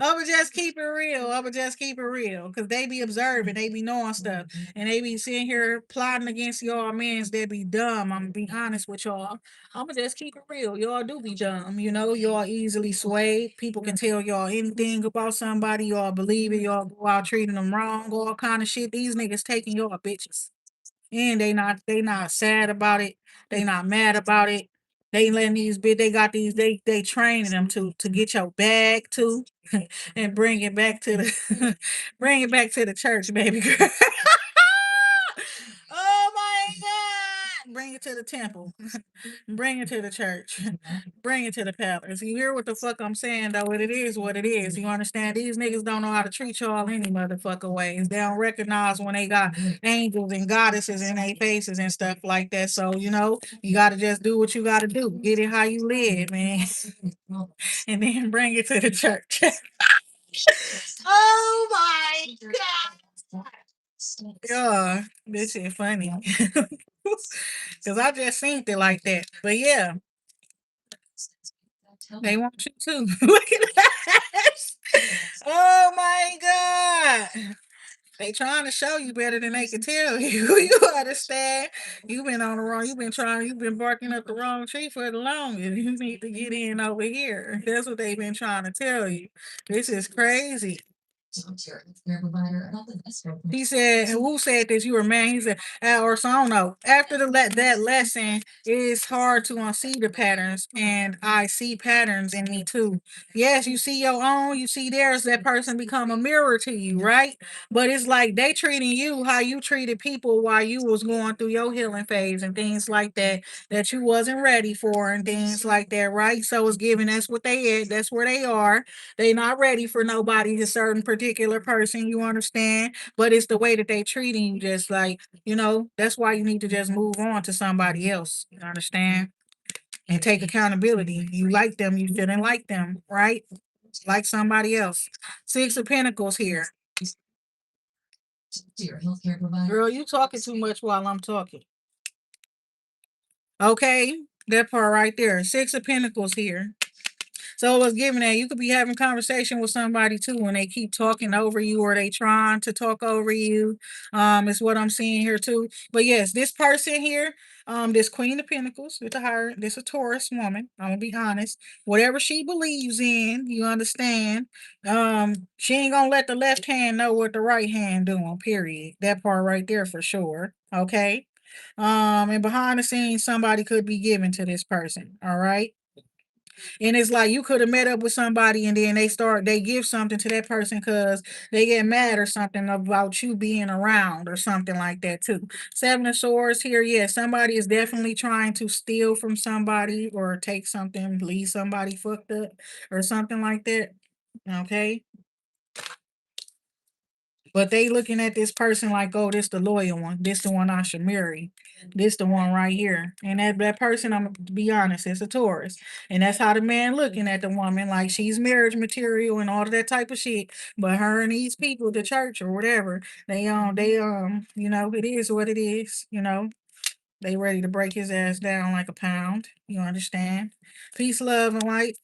I'ma just keep it real. I'ma just keep it real. Cause they be observing, they be knowing stuff. And they be sitting here plotting against y'all mans that be dumb. I'm gonna be honest with y'all. I'ma just keep it real. Y'all do be dumb, y'all easily swayed. People can tell y'all anything about somebody, y'all believe it, y'all go out treating them wrong, all kind of shit. These niggas taking y'all bitches. And they not sad about it. They not mad about it. They letting they got these, they training them to get your bag too and bring it back to the bring it back to the church, baby girl. Oh my God. Bring it to the temple. Bring it to the church. Bring it to the palace. You hear what the fuck I'm saying, though? It is what it is. You understand? These niggas don't know how to treat y'all any motherfucking ways. They don't recognize when they got angels and goddesses in their faces and stuff like that. So, you got to just do what you got to do. Get it how you live, man. And then bring it to the church. Oh my God. Yeah, this shit funny. Cause I just seen it like that. But yeah, they want you too. Look at that. Oh my God. They trying to show you better than they can tell you. You understand? You've been barking up the wrong tree for the longest. You need to get in over here. That's what they've been trying to tell you. This is crazy. He said, who said this? You were man. He said, or so I don't know. After that lesson, it's hard to unsee the patterns, and I see patterns in me too. Yes, you see your own, you see theirs. That person become a mirror to you, right? But it's like they treating you how you treated people while you was going through your healing phase and things like that you wasn't ready for and things like that, right? So it's given that's what they is, that's where they are. They not ready for nobody, a certain particular person, you understand? But it's the way that they treating you, just like, that's why you need to just move on to somebody else. You understand? And take accountability. You like them, you didn't like them, right? Like somebody else. Six of Pentacles here. Girl, you talking too much while I'm talking. Okay, that part right there. Six of Pentacles here. So it was given that you could be having conversation with somebody too when they keep talking over you or they trying to talk over you. Is what I'm seeing here too. But yes, this person here, this Queen of Pentacles with the heart, this a Taurus woman. I'm gonna be honest. Whatever she believes in, you understand. She ain't gonna let the left hand know what the right hand doing. Period. That part right there for sure. Okay. And behind the scenes, somebody could be given to this person. All right. And it's like you could have met up with somebody and then they give something to that person because they get mad or something about you being around or something like that too. Seven of Swords here, yeah, somebody is definitely trying to steal from somebody or take something, leave somebody fucked up or something like that. Okay. But they looking at this person like, oh, this the loyal one. This the one I should marry. This the one right here. And that person, I'm to be honest, is a Taurus. And that's how the man looking at the woman, like she's marriage material and all of that type of shit. But her and these people, the church or whatever, it is what it is, They ready to break his ass down like a pound. You understand? Peace, love, and light.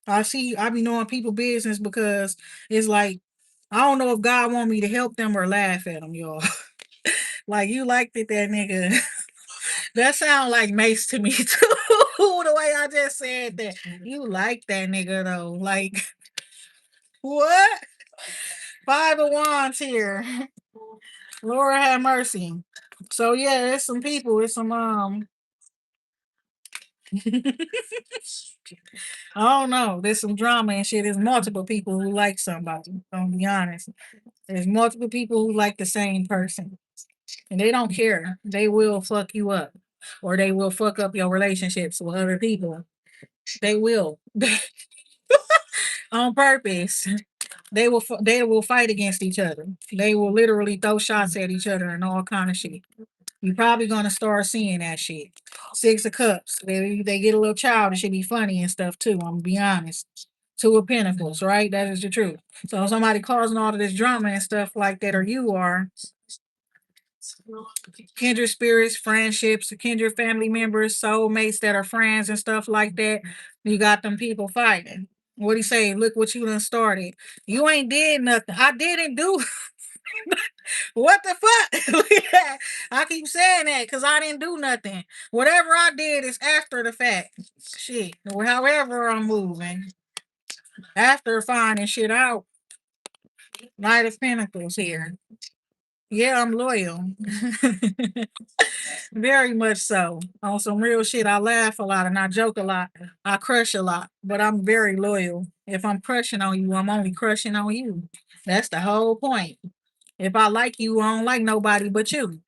I be knowing people business because it's like I don't know if God want me to help them or laugh at them, y'all. Like you liked it, that nigga. That sound like Mace to me too. The way I just said that. You like that nigga though. Like what? Five of Wands here. Lord have mercy. So yeah, it's some people. It's some I don't know. There's some drama and shit. There's multiple people who like somebody. Don't be honest. There's multiple people who like the same person. And they don't care. They will fuck you up. Or they will fuck up your relationships with other people. They will. On purpose. They will fight against each other. They will literally throw shots at each other and all kind of shit. You're probably gonna start seeing that shit. Six of Cups. They get a little childish. It be funny and stuff too. I'm gonna be honest. Two of Pentacles, right? That is the truth. So somebody causing all of this drama and stuff like that, or you are, kindred spirits, friendships, kindred family members, soulmates that are friends and stuff like that. You got them people fighting. What he say? Look what you done started. You ain't did nothing. I didn't do what the fuck. I keep saying that because I didn't do nothing. Whatever I did is after the fact. Shit. Or however I'm moving. After finding shit out. Knight of Pentacles here. Yeah, I'm loyal. Very much so. On some real shit, I laugh a lot and I joke a lot. I crush a lot, but I'm very loyal. If I'm crushing on you, I'm only crushing on you. That's the whole point. If I like you, I don't like nobody but you.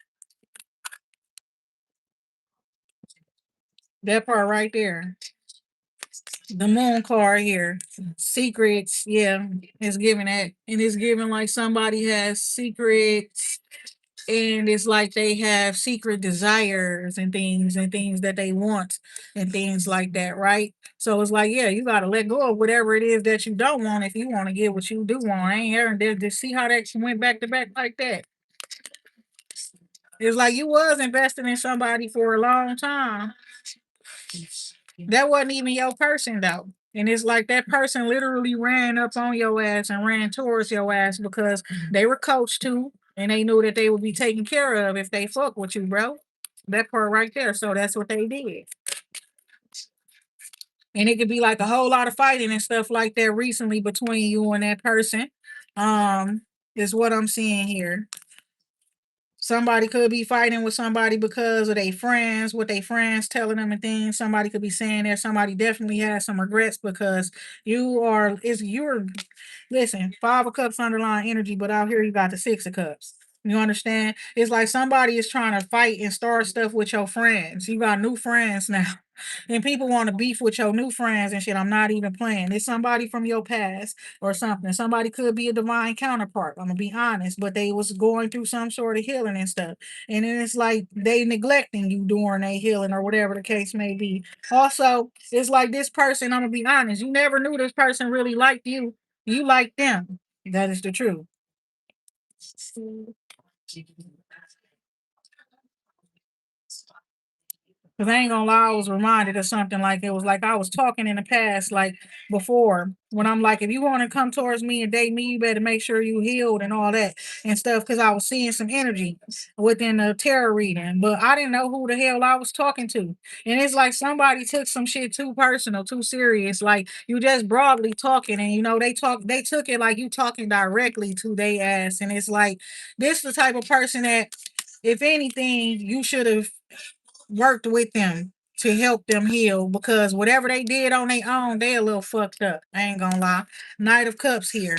That part right there. The moon card here. Secrets, yeah, it's giving that. And it's giving like somebody has secrets and it's like they have secret desires and things that they want and things like that, right? So it's like, yeah, you gotta let go of whatever it is that you don't want if you want to get what you do want. I ain't hearing this. Just see how that went back to back like that. It's like you was investing in somebody for a long time. That wasn't even your person though. And it's like that person literally ran up on your ass and ran towards your ass because they were coached to and they knew that they would be taken care of if they fuck with you, bro. That part right there. So that's what they did. And it could be like a whole lot of fighting and stuff like that recently between you and that person. Is what I'm seeing here. Somebody could be fighting with somebody because of their friends, what their friends telling them and things. Somebody could be saying that somebody definitely has some regrets because you're listen, Five of Cups underlying energy, but out here you got the Six of Cups. You understand? It's like somebody is trying to fight and start stuff with your friends. You got new friends now. And people want to beef with your new friends and shit. I'm not even playing. It's somebody from your past or something. Somebody could be a divine counterpart. I'm gonna be honest, but they was going through some sort of healing and stuff. And then it's like they neglecting you during a healing or whatever the case may be. Also, it's like this person, I'm gonna be honest, you never knew this person really liked you. You like them. That is the truth. Cause I ain't gonna lie, I was reminded of something like it was like I was talking in the past, like before, when I'm like, if you want to come towards me and date me, you better make sure you healed and all that and stuff. Cause I was seeing some energy within the tarot reading, but I didn't know who the hell I was talking to. And it's like somebody took some shit too personal, too serious. Like you just broadly talking, and they took it like you talking directly to they ass. And it's like this the type of person that if anything, you should have worked with them to help them heal because whatever they did on their own, they a little fucked up. I ain't gonna lie. Knight of Cups here.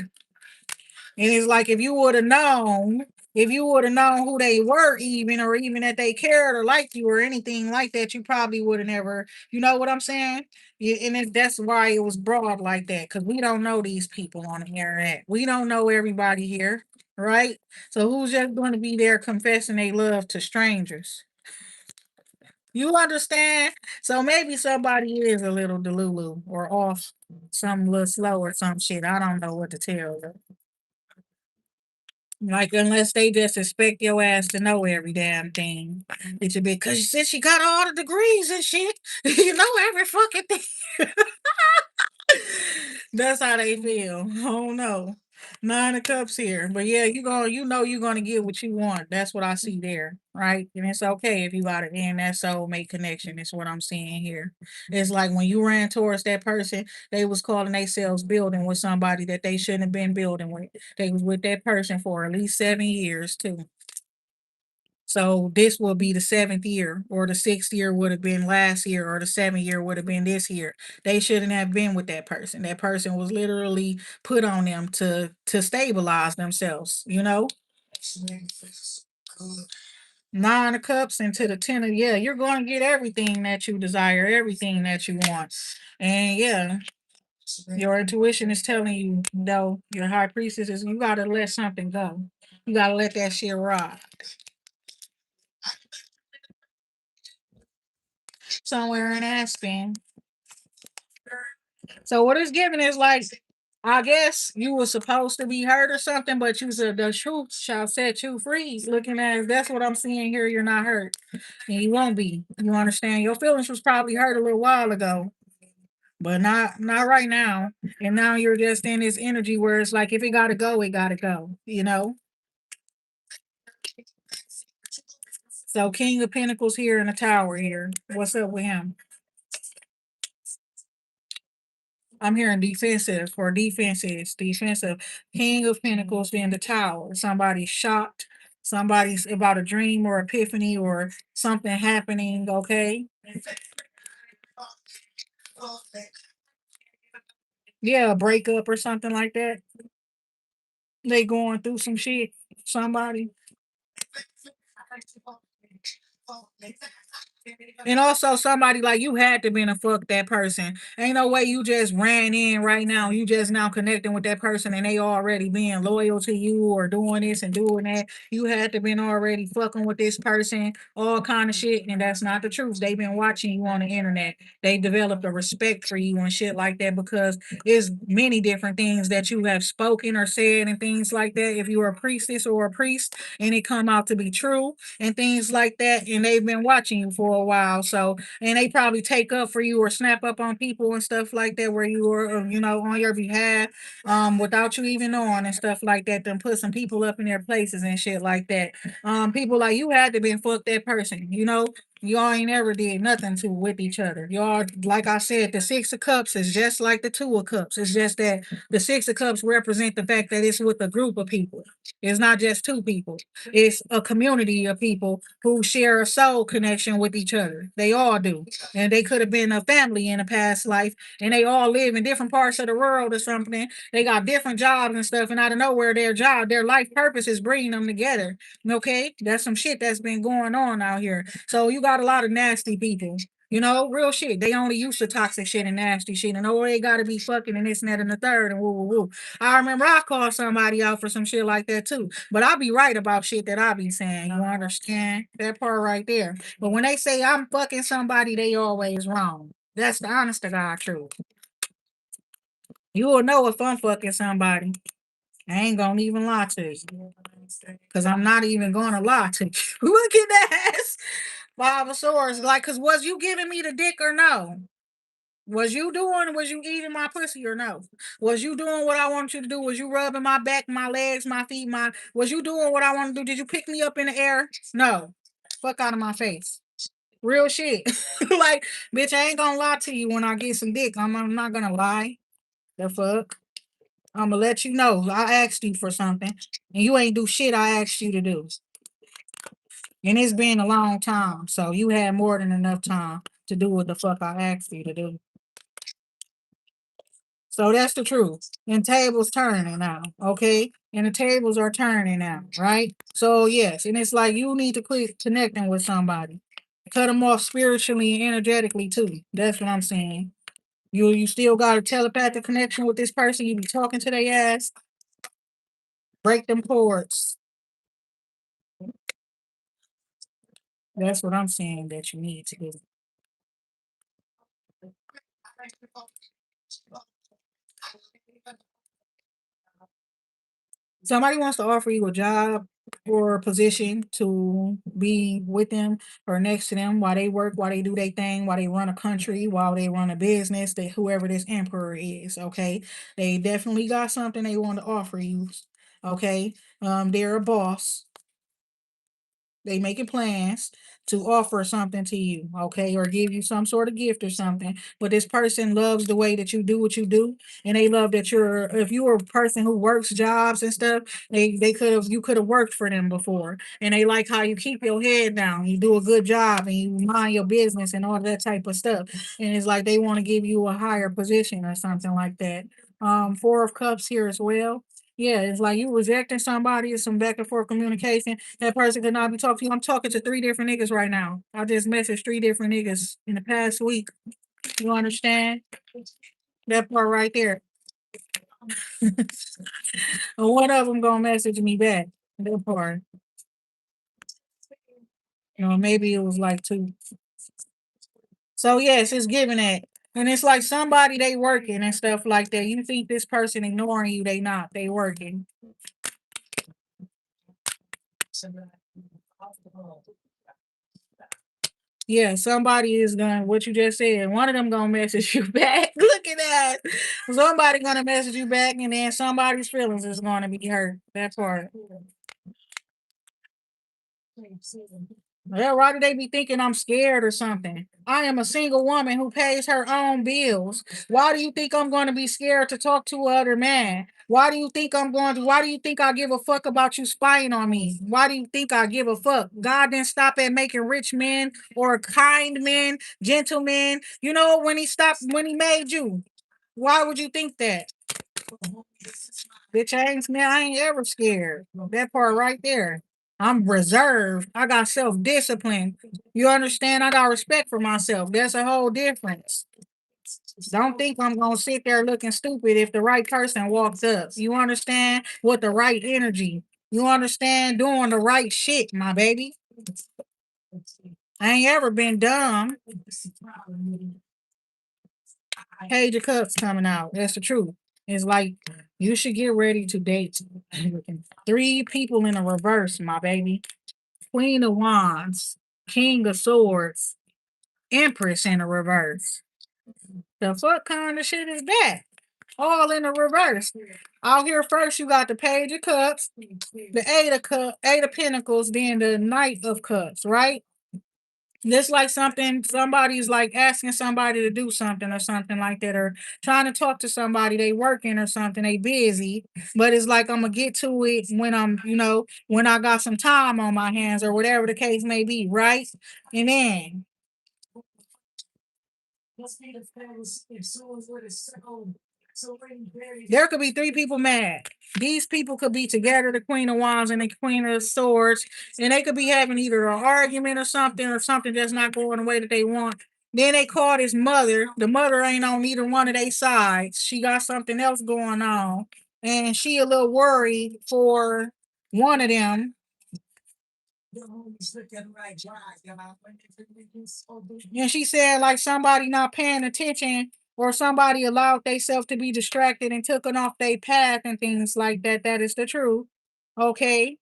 And it's like if you would have known who they were, even or even that they cared or liked you or anything like that, you probably would have never, you know what I'm saying? And that's why it was broad like that, because we don't know these people on the internet. We don't know everybody here, right? So who's just going to be there confessing they love to strangers? You understand? So maybe somebody is a little delulu or off, some little slow or some shit. I don't know what to tell them. Like unless they just expect your ass to know every damn thing. It's a bit because since she got all the degrees and shit, you know every fucking thing. That's how they feel. I don't know. Nine of Cups here. But yeah, you know you're gonna get what you want. That's what I see there. Right? And it's okay if you gotta end that soulmate connection. It's what I'm seeing here. It's like when you ran towards that person, they was calling themselves building with somebody that they shouldn't have been building with. They was with that person for at least 7 years too. So this will be the seventh year, or the sixth year would have been last year, or the 7th year would have been this year. They shouldn't have been with that person. That person was literally put on them to stabilize themselves, you know? Nine of Cups into the ten of, yeah, you're going to get everything that you desire, everything that you want. And yeah, your intuition is telling you, no, your high priestess is you gotta let something go. You gotta let that shit ride. Somewhere in Aspen. So what it's giving is like, I guess you were supposed to be hurt or something, but you said the truth shall set you free. Looking at it, that's what I'm seeing here. You're not hurt, and you won't be. You understand? Your feelings was probably hurt a little while ago, but not right now. And now you're just in this energy where it's like if it gotta go, it gotta go. You know. So King of Pentacles here in the Tower here. What's up with him? I'm hearing defensive or defenses, defensive. King of Pentacles in the Tower. Somebody's shocked. Somebody's about a dream or epiphany or something happening. Okay. Yeah, a breakup or something like that. They going through some shit. Somebody. And also somebody like you had to been a fuck that person. Ain't no way you just ran in right now. You just now connecting with that person and they already being loyal to you or doing this and doing that. You had to been already fucking with this person, all kind of shit. And that's not the truth. They've been watching you on the internet. They developed a respect for you and shit like that because there's many different things that you have spoken or said and things like that. If you're a priestess or a priest and it come out to be true, and things like that. And they've been watching you for a while. So, and they probably take up for you or snap up on people and stuff like that where you were, you know, on your behalf, without you even knowing and stuff like that. Then put some people up in their places and shit like that. People like you had to been fuck that person, you know. Y'all ain't ever did nothing to with each other. Y'all, like I said, the Six of Cups is just like the Two of Cups. It's just that the Six of Cups represent the fact that it's with a group of people. It's not just two people. It's a community of people who share a soul connection with each other. They all do. And they could have been a family in a past life and they all live in different parts of the world or something. They got different jobs and stuff. And out of nowhere, their life purpose is bringing them together. Okay? That's some shit that's been going on out here. So you got a lot of nasty people. You know, real shit. They only used to toxic shit and nasty shit. And oh, they gotta be fucking and this and that and the third and woo woo woo. I remember I called somebody out for some shit like that too. But I be right about shit that I be saying. You understand? That part right there. But when they say I'm fucking somebody, they always wrong. That's the honest to God truth. You will know if I'm fucking somebody. I ain't gonna even lie to you. Cause I'm not even gonna lie to you. Look at that. Five of Swords. Like, cause was you giving me the dick or no? Was you eating my pussy or no? Was you doing what I want you to do? Was you rubbing my back, my legs, my feet, was you doing what I want to do? Did you pick me up in the air? No. Fuck out of my face. Real shit. Like, bitch, I ain't gonna lie to you when I get some dick. I'm not gonna lie. The fuck? I'm gonna let you know. I asked you for something and you ain't do shit I asked you to do. And it's been a long time. So you had more than enough time to do what the fuck I asked you to do. So that's the truth. And tables turning now, okay? And the tables are turning now, right? So yes, and it's like you need to quit connecting with somebody. Cut them off spiritually and energetically too. That's what I'm saying. You still got a telepathic connection with this person. You be talking to their ass. Break them cords. That's what I'm saying that you need to do. Somebody wants to offer you a job or a position to be with them or next to them while they work, while they do their thing, while they run a country, while they run a business, that whoever this emperor is, okay? They definitely got something they want to offer you. Okay. They're a boss. They making plans to offer something to you, okay, or give you some sort of gift or something. But this person loves the way that you do what you do, and they love that you're. If you were a person who works jobs and stuff, they could have you could have worked for them before, and they like how you keep your head down, you do a good job, and you mind your business and all that type of stuff. And it's like they want to give you a higher position or something like that. Four of Cups here as well. Yeah, it's like you rejecting somebody, it's some back and forth communication. That person could not be talking to you. I'm talking to three different niggas right now. I just messaged three different niggas in the past week. You understand? That part right there. And one of them gonna message me back. That part. Maybe it was like two. So yes, it's giving that. And it's like somebody they working and stuff like that. You think this person ignoring you, they not. They working. Yeah, somebody is gonna what you just said. One of them gonna message you back. Look at that. Somebody gonna message you back, and then somebody's feelings is gonna be hurt. That part. Well, why do they be thinking I'm scared or something? I am a single woman who pays her own bills. Why do you think I'm going to be scared to talk to other man? Why do you think I give a fuck about you spying on me? Why do you think I give a fuck? God didn't stop at making rich men or kind men, gentlemen. When he made you. Why would you think that? Bitch, I ain't ever scared. That part right there. I'm reserved. I got self-discipline. You understand? I got respect for myself. That's a whole difference. Don't think I'm gonna sit there looking stupid if the right person walks up. You understand? With the right energy. You understand? Doing the right shit, my baby. I ain't ever been dumb. Page of Cups coming out. That's the truth. It's like you should get ready to date three people in a reverse, my baby. Queen of Wands, King of Swords, Empress in a reverse. The fuck kind of shit is that? All in a reverse. Out here first, you got the Page of Cups, the Eight of Pentacles, then the Knight of Cups, right? Just like somebody's like asking somebody to do something or something like that, or trying to talk to somebody, they working or something, they busy, but it's like I'm gonna get to it when when I got some time on my hands or whatever the case may be, right? And then there could be three people mad. These people could be together, the Queen of Wands and the Queen of Swords, and they could be having either an argument or something that's not going the way that they want. Then they call his mother. The mother ain't on either one of their sides. She got something else going on, and she a little worried for one of them. And she said like somebody not paying attention or somebody allowed themselves to be distracted and took it off their path and things like that. That is the truth. Okay.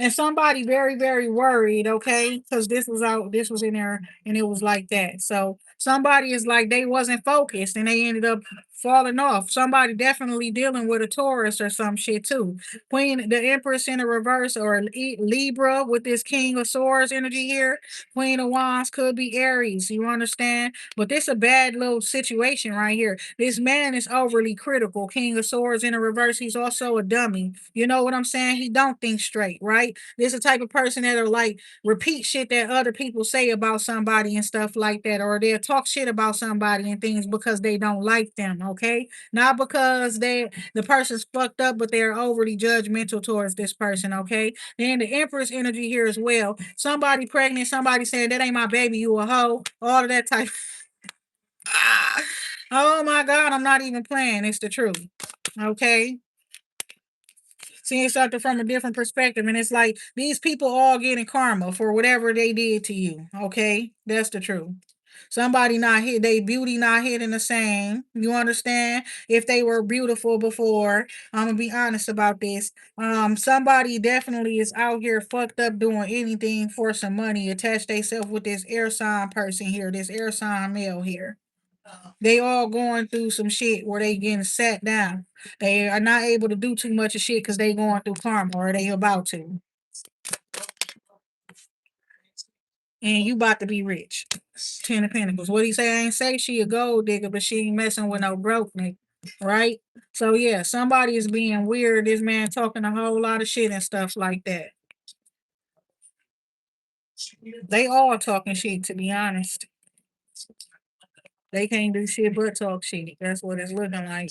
And somebody very, very worried, okay, because this was in there, and it was like that. So somebody is like they wasn't focused, and they ended up falling off. Somebody definitely dealing with a Taurus or some shit too. The Empress in the reverse, or Libra with this King of Swords energy here. Queen of Wands could be Aries. You understand? But this a bad little situation right here. This man is overly critical. King of Swords in the reverse. He's also a dummy. You know what I'm saying? He don't think straight, right? right? This the type of person that'll like repeat shit that other people say about somebody and stuff like that, or they'll talk shit about somebody and things because they don't like them, okay? Not because the person's fucked up, but they're overly judgmental towards this person, okay? Then the Empress energy here as well. Somebody pregnant, somebody saying that ain't my baby, you a hoe, all of that type. Ah, oh my God, I'm not even playing. It's the truth. Okay. Seeing something from a different perspective. And it's like these people all getting karma for whatever they did to you. Okay. That's the truth. Somebody not hit, they beauty not hitting the same. You understand? If they were beautiful before, I'm gonna be honest about this. Somebody definitely is out here fucked up doing anything for some money, attach themselves with this air sign person here, this air sign male here. They all going through some shit where they getting sat down. They are not able to do too much of shit because they going through karma or they about to. And you about to be rich. Ten of Pentacles. What he say? I ain't say she a gold digger, but she ain't messing with no broke nigga. Right? So yeah, somebody is being weird. This man talking a whole lot of shit and stuff like that. They all talking shit, to be honest. They can't do shit but talk shit. That's what it's looking like.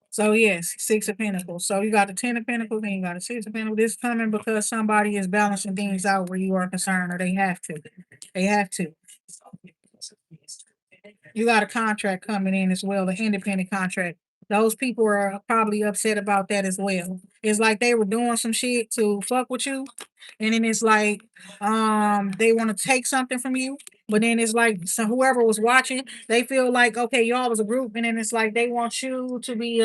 So yes, Six of Pentacles. So you got the Ten of Pentacles and you got the Six of Pentacles. This coming because somebody is balancing things out where you are concerned, or they have to. They have to. You got a contract coming in as well, an independent contract. Those people are probably upset about that as well. It's like they were doing some shit to fuck with you, and then it's like they want to take something from you, but then it's like so whoever was watching, they feel like okay, y'all was a group, and then it's like they want you to be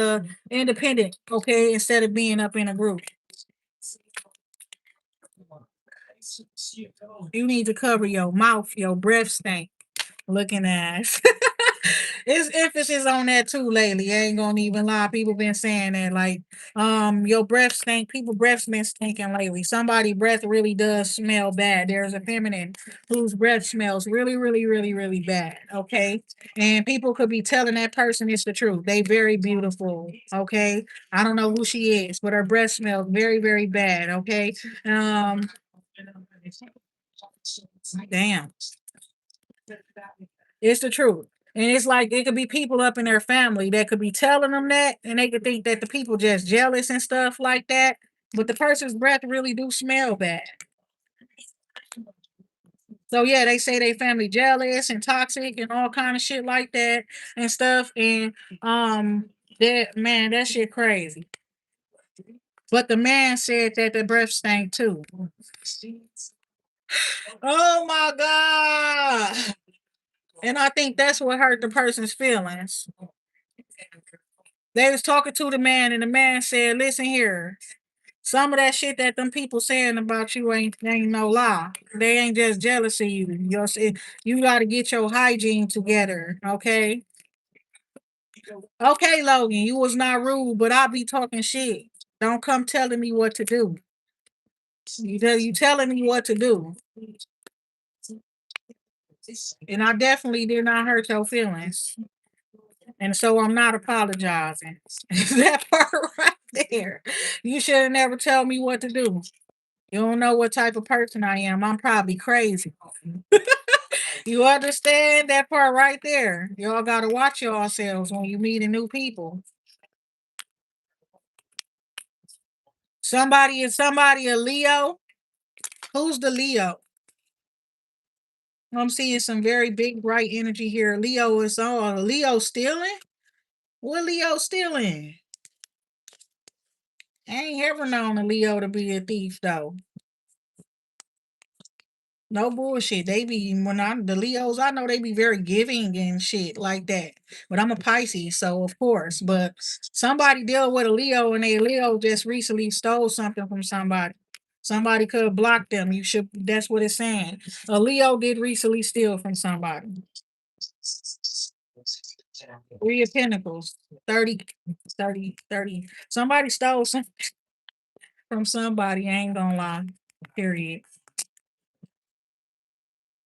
independent, okay, instead of being up in a group. You need to cover your mouth, your breath stink. Looking ass. It's emphasis on that too lately. I ain't gonna even lie. People been saying that like, your breath stink. People breaths been stinking lately. Somebody breath really does smell bad. There's a feminine whose breath smells really, really, really, really bad. Okay, and people could be telling that person it's the truth. They very beautiful. Okay, I don't know who she is, but her breath smells very, very bad. Okay, um, damn. It's the truth. And it's like it could be people up in their family that could be telling them that, and they could think that the people just jealous and stuff like that. But the person's breath really do smell bad. So yeah, they say they family jealous and toxic and all kind of shit like that and stuff. And um that man, that shit crazy. But the man said that the breath stank too. Oh my God. And I think that's what hurt the person's feelings. They was talking to the man, and the man said, "Listen here, some of that shit that them people saying about you ain't no lie. They ain't just jealous of you. You got to get your hygiene together, okay? Okay, Logan, you was not rude, but I be talking shit. Don't come telling me what to do. You telling me what to do, and I definitely did not hurt your feelings, and so I'm not apologizing. That part right there. You should have never told me what to do. You don't know what type of person I am. I'm probably crazy. You understand that part right there? Y'all gotta watch yourselves when you meeting new people. Somebody a Leo. Who's the Leo? I'm seeing some very big bright energy here. Leo is on. Leo stealing? What Leo stealing? I ain't ever known a Leo to be a thief though. No bullshit. They be when I'm the Leos, I know they be very giving and shit like that. But I'm a Pisces, so of course. But somebody deal with a Leo and a Leo just recently stole something from somebody. Somebody could have blocked them. You should that's what it's saying. A Leo did recently steal from somebody. Three of Pentacles. 30, 30, 30. Somebody stole something from somebody, I ain't gonna lie. Period.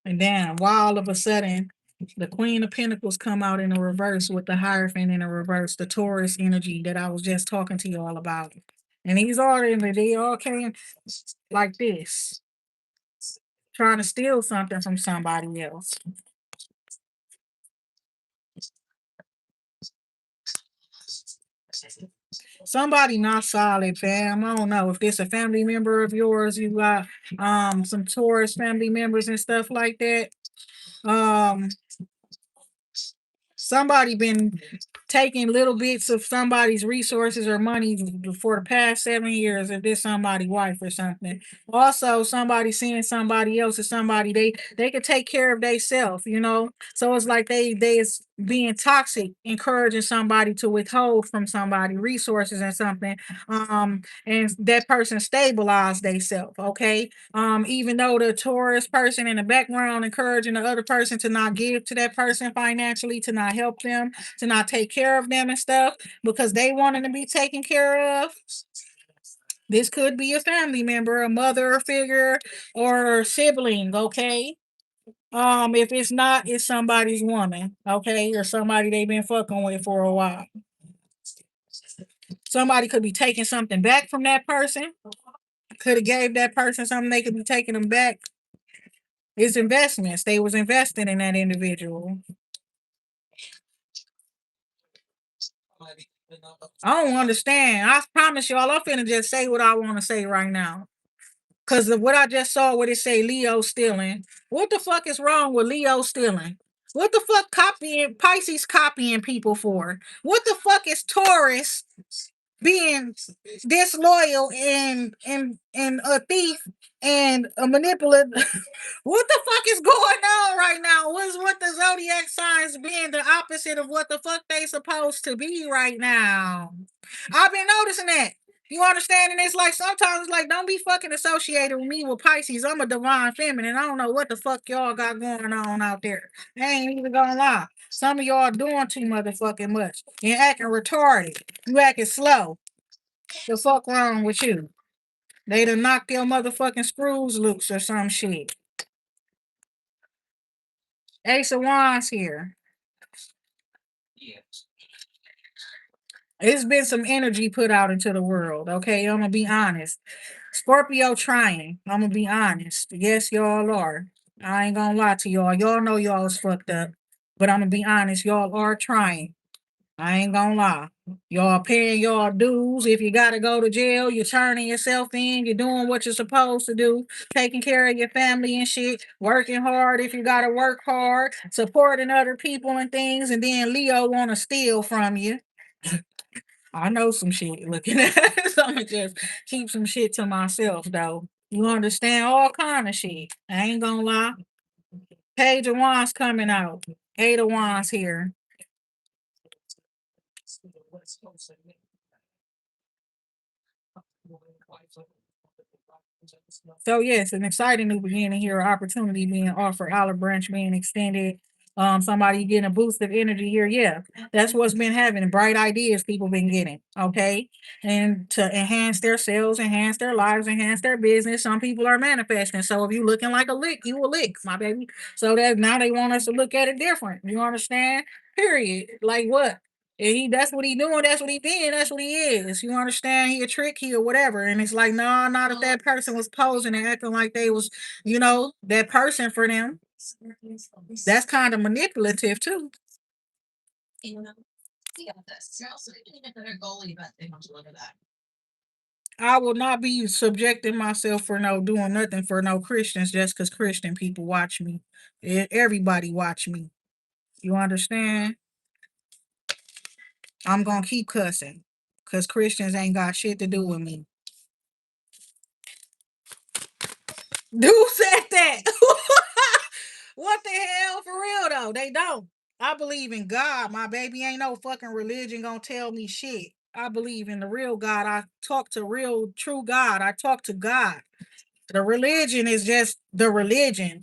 And damn, why all of a sudden The Queen of Pentacles come out in a reverse with the Hierophant in a reverse, the Taurus energy that I was just talking to you all about. And these are they all came like this, trying to steal something from somebody else. Somebody not solid, fam. I don't know if this a family member of yours. You got some Taurus family members and stuff like that. Um, somebody been taking little bits of somebody's resources or money for the past 7 years if this somebody's wife or something. Also, somebody seeing somebody else or somebody they could take care of themselves, you know. So it's like they is being toxic, encouraging somebody to withhold from somebody resources and something. And that person stabilized themselves, okay? Even though the Taurus person in the background encouraging the other person to not give to that person financially, to not help them, to not take care of them and stuff because they wanting to be taken care of. This could be a family member, a mother figure, or sibling, okay? If it's not, it's somebody's woman, okay, or somebody they've been fucking with for a while. Somebody could be taking something back from that person. Could have gave that person something they could be taking them back. It's investments. They was investing in that individual. I don't understand. I promise y'all, I'm finna just say what I want to say right now. Cause of what I just saw, what it say Leo stealing. What the fuck is wrong with Leo stealing? What the fuck copying Pisces copying people for? What the fuck is Taurus being disloyal and a thief and a manipulative? What the fuck is going on right now? What's what the zodiac signs being the opposite of what the fuck they supposed to be right now? I've been noticing that. You understand? And it's like sometimes it's like don't be fucking associated with me with Pisces. I'm a divine feminine. I don't know what the fuck y'all got going on out there. I ain't even gonna lie. Some of y'all doing too motherfucking much. You acting retarded. You acting slow. The fuck wrong with you? They done knocked your motherfucking screws loose or some shit. Ace of Wands here. It's been some energy put out into the world. Okay, I'm gonna be honest. Scorpio trying. I'm gonna be honest. Yes, y'all are. I ain't gonna lie to y'all. Y'all know y'all is fucked up. But I'm gonna be honest. Y'all are trying. I ain't gonna lie. Y'all paying y'all dues. If you gotta go to jail, you're turning yourself in. You're doing what you're supposed to do. Taking care of your family and shit. Working hard if you gotta work hard. Supporting other people and things. And then Leo wanna steal from you. I know some shit looking at it, so I'ma just keep some shit to myself though. You understand all kind of shit. I ain't gonna lie. Page of Wands coming out. Eight of Wands here. So yes, an exciting new beginning here, opportunity being offered, olive branch being extended. Somebody getting a boost of energy here. Yeah, that's what's been happening. Bright ideas people been getting. Okay, and to enhance their sales, enhance their lives, enhance their business. Some people are manifesting. So if you looking like a lick, you a lick, my baby. So that now they want us to look at it different. You understand? Period. Like what? And that's what he doing, that's what he being, that's what he is. You understand? He a trick, he or whatever. And it's like, no, not if that person was posing and acting like they was, that person for them. That's kind of manipulative too. I will not be subjecting myself for no doing nothing for no Christians just because Christian people watch me. Everybody watch me. You understand? I'm gonna keep cussing because Christians ain't got shit to do with me. Dude said that. What the hell? For real though, they don't. I believe in God, my baby. Ain't no fucking religion gonna tell me shit. I believe in the real God. I talk to real, true God. I talk to God. The religion is just the religion.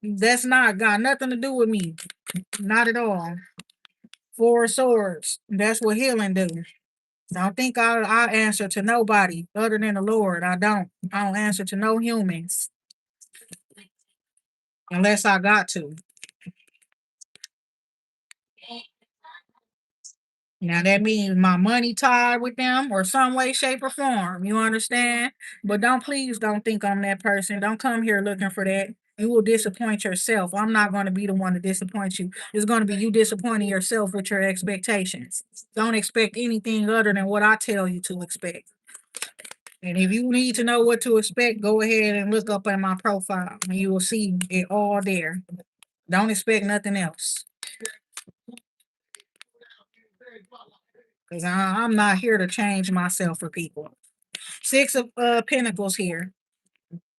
That's not got nothing to do with me. Not at all. Four swords. That's what healing do. Don't think I answer to nobody other than the Lord. I don't. I don't answer to no humans unless I got to. Now that means my money tied with them or some way, shape, or form. You understand? But please don't think I'm that person. Don't come here looking for that. You will disappoint yourself. I'm not going to be the one to disappoint you. It's going to be you disappointing yourself with your expectations. Don't expect anything other than what I tell you to expect. And if you need to know what to expect, go ahead and look up at my profile and you will see it all there. Don't expect nothing else. Because I'm not here to change myself for people. Six of Pentacles here.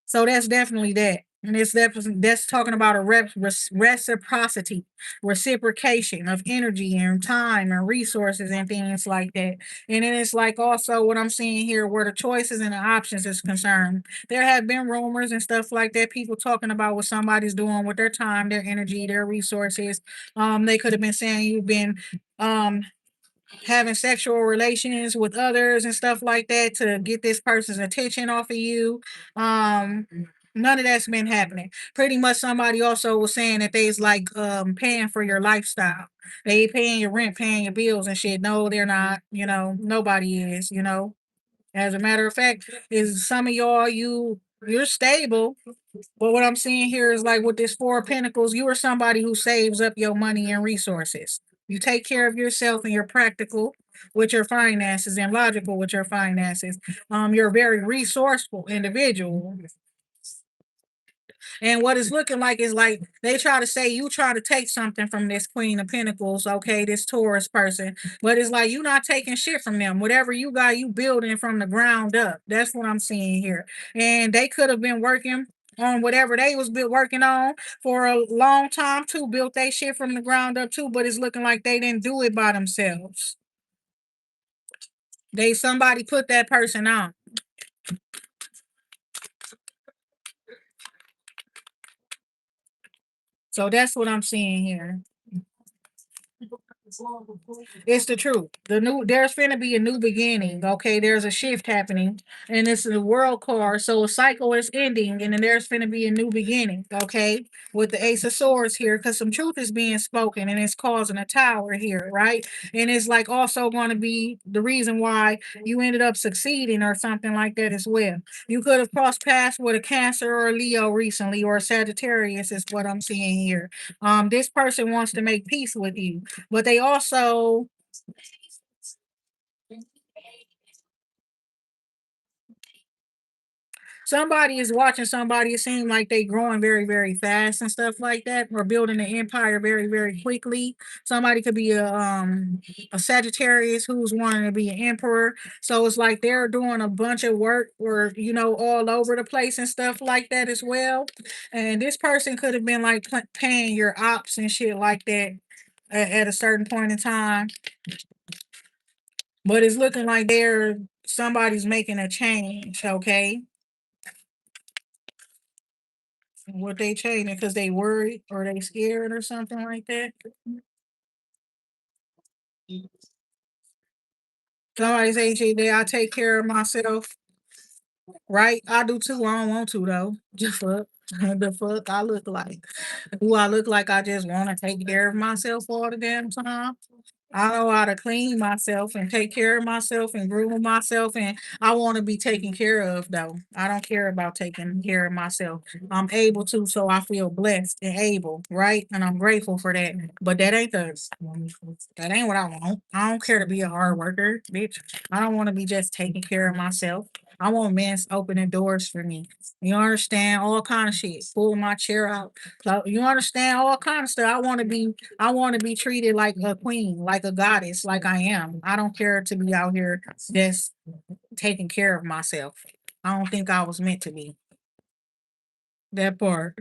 So that's definitely that. And it's definitely that's talking about a reciprocity, reciprocation of energy and time and resources and things like that. And then it's like also what I'm seeing here, where the choices and the options is concerned. There have been rumors and stuff like that, people talking about what somebody's doing with their time, their energy, their resources. They could have been saying you've been um having sexual relations with others and stuff like that to get this person's attention off of you. Um, None of that's been happening. Pretty much somebody also was saying that they's like paying for your lifestyle. They paying your rent, paying your bills and shit. No, they're not, nobody is, As a matter of fact, is some of y'all you're stable, but what I'm seeing here is like with this Four of Pentacles, you are somebody who saves up your money and resources. You take care of yourself and you're practical with your finances and logical with your finances. You're a very resourceful individual. And what it's looking like is like they try to say you try to take something from this Queen of Pentacles, okay, this Taurus person, but it's like you not taking shit from them. Whatever you got, you building from the ground up. That's what I'm seeing here. And they could have been working on whatever they was working on for a long time too, built they shit from the ground up too, but it's looking like they didn't do it by themselves. Somebody put that person on. So that's what I'm seeing here. It's the truth. There's finna be a new beginning. Okay, there's a shift happening, and it's a world card. So a cycle is ending, and then there's finna be a new beginning. Okay, with the Ace of Swords here, because some truth is being spoken, and it's causing a tower here, right? And it's like also going to be the reason why you ended up succeeding or something like that as well. You could have crossed paths with a Cancer or a Leo recently, or a Sagittarius is what I'm seeing here. This person wants to make peace with you, but they also somebody is watching somebody. It seems like they growing very, very fast and stuff like that, or building an empire very, very quickly. Somebody could be a Sagittarius who's wanting to be an emperor. So it's like they're doing a bunch of work or all over the place and stuff like that as well. And this person could have been like paying your ops and shit like that at a certain point in time. But it's looking like somebody's making a change, okay? What they changing because they worried or they scared or something like that. Somebody say, "Jay, I take care of myself." Right? I do too. I don't want to though. Just fuck. The fuck I look like. Do I look like I just want to take care of myself all the damn time? I know how to clean myself and take care of myself and groom myself, and I want to be taken care of though. I don't care about taking care of myself. I'm able to, so I feel blessed and able, right? And I'm grateful for that. But that ain't what I want. I don't care to be a hard worker, bitch. I don't want to be just taking care of myself. I want men opening doors for me. You understand all kind of shit. Pulling my chair out. So you understand all kind of stuff. I want to be treated like a queen, like a goddess, like I am. I don't care to be out here just taking care of myself. I don't think I was meant to be. That part.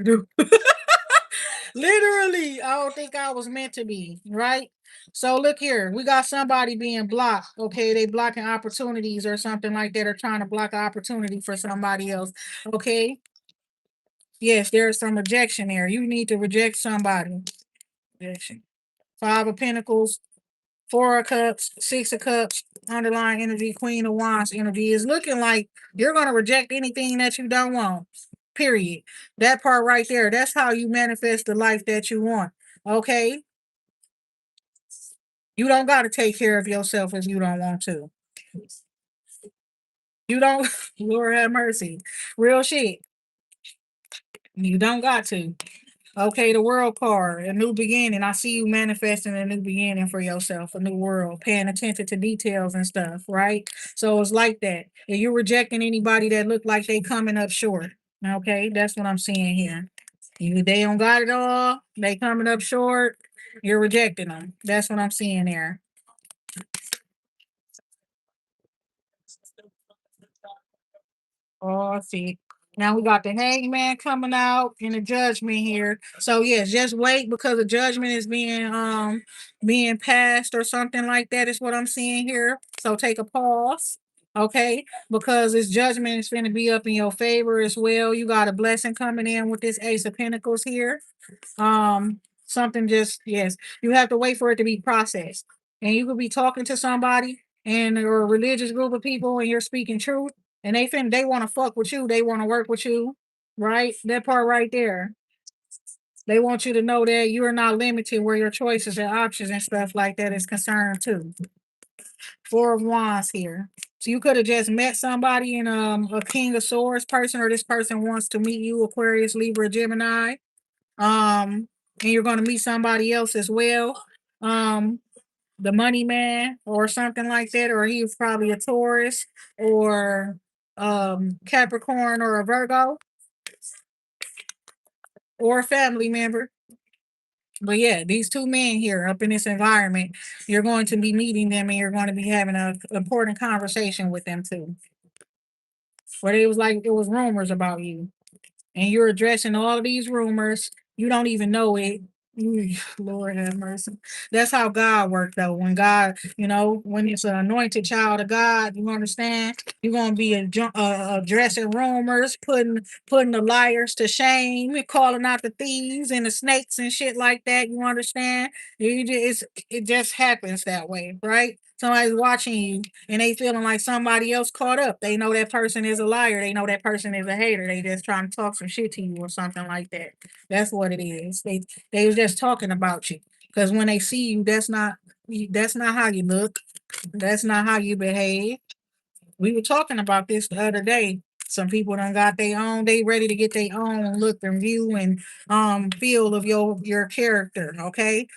Literally, I don't think I was meant to be, right? So look here, we got somebody being blocked. Okay, they blocking opportunities or something like that, or trying to block an opportunity for somebody else. Okay. Yes, there's some rejection there. You need to reject somebody. Rejection. Five of Pentacles, Four of Cups, Six of Cups, underlying energy, Queen of Wands energy is looking like you're going to reject anything that you don't want. Period. That part right there, that's how you manifest the life that you want. Okay. You don't got to take care of yourself if you don't want to. You don't, Lord have mercy. Real shit. You don't got to. Okay, the world card, a new beginning. I see you manifesting a new beginning for yourself, a new world, paying attention to details and stuff, right? So it's like that. And you're rejecting anybody that look like they coming up short. Okay, that's what I'm seeing here. They don't got it all. They coming up short. You're rejecting them. That's what I'm seeing there. Oh, see. Now we got the hangman coming out in the judgment here. So yes, just wait because the judgment is being passed or something like that is what I'm seeing here. So take a pause. Okay, because this judgment is going to be up in your favor as well. You got a blessing coming in with this Ace of Pentacles here. Something just yes, you have to wait for it to be processed. And you could be talking to somebody and or a religious group of people and you're speaking truth and they want to fuck with you, they want to work with you, right? That part right there. They want you to know that you are not limited where your choices and options and stuff like that is concerned too. Four of Wands here. So you could have just met somebody in a King of Swords person, or this person wants to meet you, Aquarius, Libra, Gemini. And you're going to meet somebody else as well. Um, the money man or something like that, or he's probably a Taurus or Capricorn or a Virgo or a family member. But yeah, these two men here up in this environment, you're going to be meeting them and you're going to be having an important conversation with them too. Where it was like it was rumors about you. And you're addressing all of these rumors. You don't even know it. Lord have mercy. That's how God worked, though. When God, when it's an anointed child of God, you understand. You're gonna be addressing rumors, putting the liars to shame, calling out the thieves and the snakes and shit like that. You understand? It just happens that way, right? Somebody's watching you and they feeling like somebody else caught up. They know that person is a liar. They know that person is a hater. They just trying to talk some shit to you or something like that. That's what it is. They was just talking about you. Because when they see you, that's not how you look. That's not how you behave. We were talking about this the other day. Some people done got their own, they ready to get their own look and view and feel of your character, okay?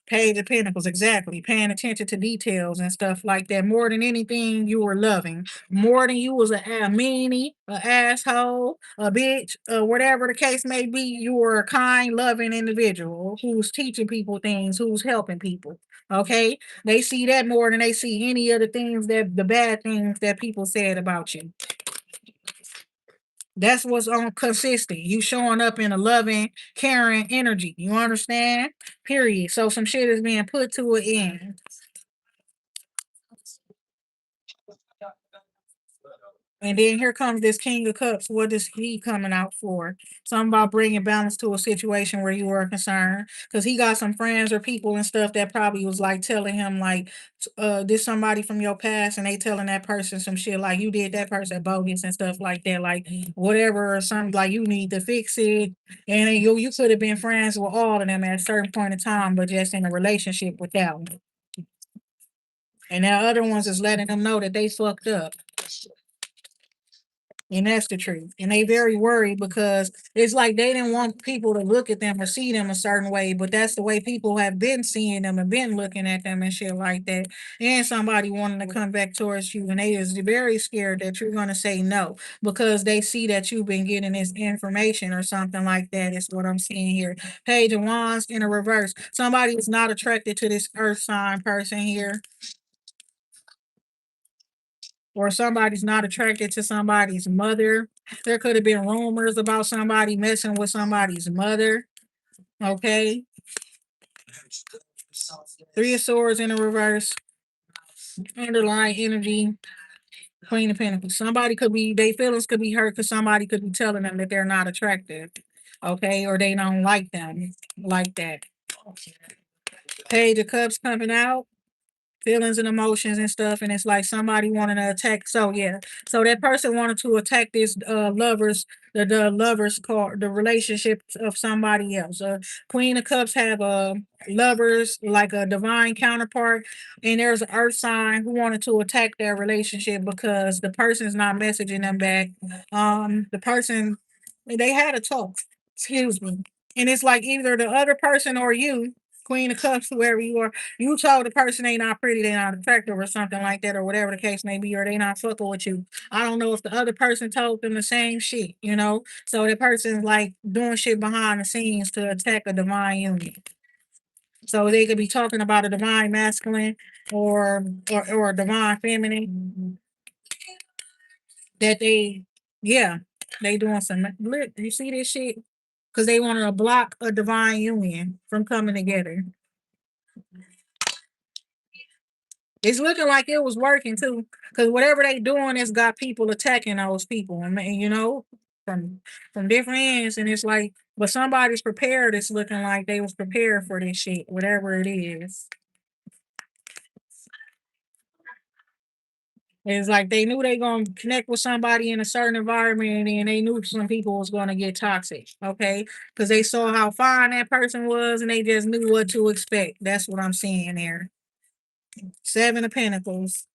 Page of Pentacles, exactly. Paying attention to details and stuff like that. More than anything, you were loving. More than you was a meanie, a asshole, a bitch, whatever the case may be. You were a kind, loving individual who's teaching people things, who's helping people. Okay, they see that more than they see any of the things that the bad things that people said about you. That's what's on consistent. You showing up in a loving, caring energy. You understand? Period. So some shit is being put to an end. And then here comes this King of Cups. What is he coming out for? Something about bringing balance to a situation where you are concerned. Because he got some friends or people and stuff that probably was like telling him, like, this somebody from your past, and they telling that person some shit like you did that person bogus and stuff like that, like whatever, or something like you need to fix it. And then you could have been friends with all of them at a certain point in time, but just in a relationship with that one. And the other ones is letting them know that they fucked up. And that's the truth. And they very worried because it's like they didn't want people to look at them or see them a certain way, but that's the way people have been seeing them and been looking at them and shit like that. And somebody wanting to come back towards you, and they is very scared that you're gonna say no because they see that you've been getting this information or something like that. Is what I'm seeing here. Page of Wands in a reverse. Somebody is not attracted to this earth sign person here, or somebody's not attracted to somebody's mother. There could have been rumors about somebody messing with somebody's mother. Okay. Three of Swords in the reverse. Underlying energy. Queen of Pentacles. Somebody could be, their feelings could be hurt because somebody could be telling them that they're not attractive. Okay. Or they don't like them like that. Page of Cups coming out. feelings and emotions and stuff, and it's like somebody wanting to attack. So yeah, so that person wanted to attack this lovers, the lovers card, the relationship of somebody else. Queen of Cups have lovers like a divine counterpart, and there's an earth sign who wanted to attack their relationship because the person's not messaging them back. The person, they had a talk, excuse me, and it's like either the other person or you, Queen of Cups, whoever you are, you told the person they not pretty, they not attractive or something like that, or whatever the case may be, or they not fucking with you. I don't know if the other person told them the same shit, you know? So the person's like doing shit behind the scenes to attack a divine union. So they could be talking about a divine masculine or or a divine feminine that they, yeah, they doing some look, you see this shit? Because they want to block a divine union from coming together. It's looking like it was working too, because whatever they doing has got people attacking those people, and you know, from different ends, and it's like, but somebody's prepared. It's looking like they was prepared for this shit, whatever it is. It's like they knew they gonna connect with somebody in a certain environment, and they knew some people was gonna get toxic. Okay, because they saw how fine that person was, and they just knew what to expect. That's what I'm seeing there. Seven of Pentacles.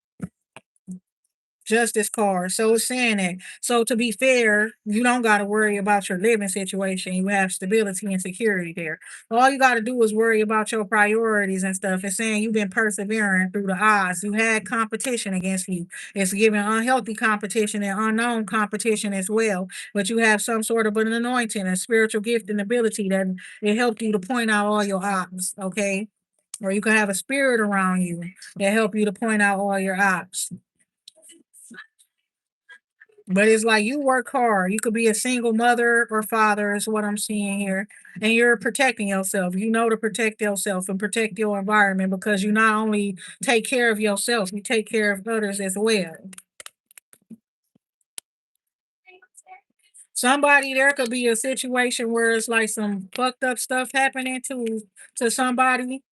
Justice card. So it's saying that. So to be fair, you don't got to worry about your living situation. You have stability and security there. All you got to do is worry about your priorities and stuff. It's saying you've been persevering through the odds. You had competition against you. It's giving unhealthy competition and unknown competition as well. But you have some sort of an anointing, a spiritual gift and ability that it helped you to point out all your odds. Okay. Or you could have a spirit around you that help you to point out all your ops. But it's like you work hard. You could be a single mother or father, is what I'm seeing here. And you're protecting yourself. You know to protect yourself and protect your environment because you not only take care of yourself, you take care of others as well. Somebody, there could be a situation where it's like some fucked up stuff happening to somebody,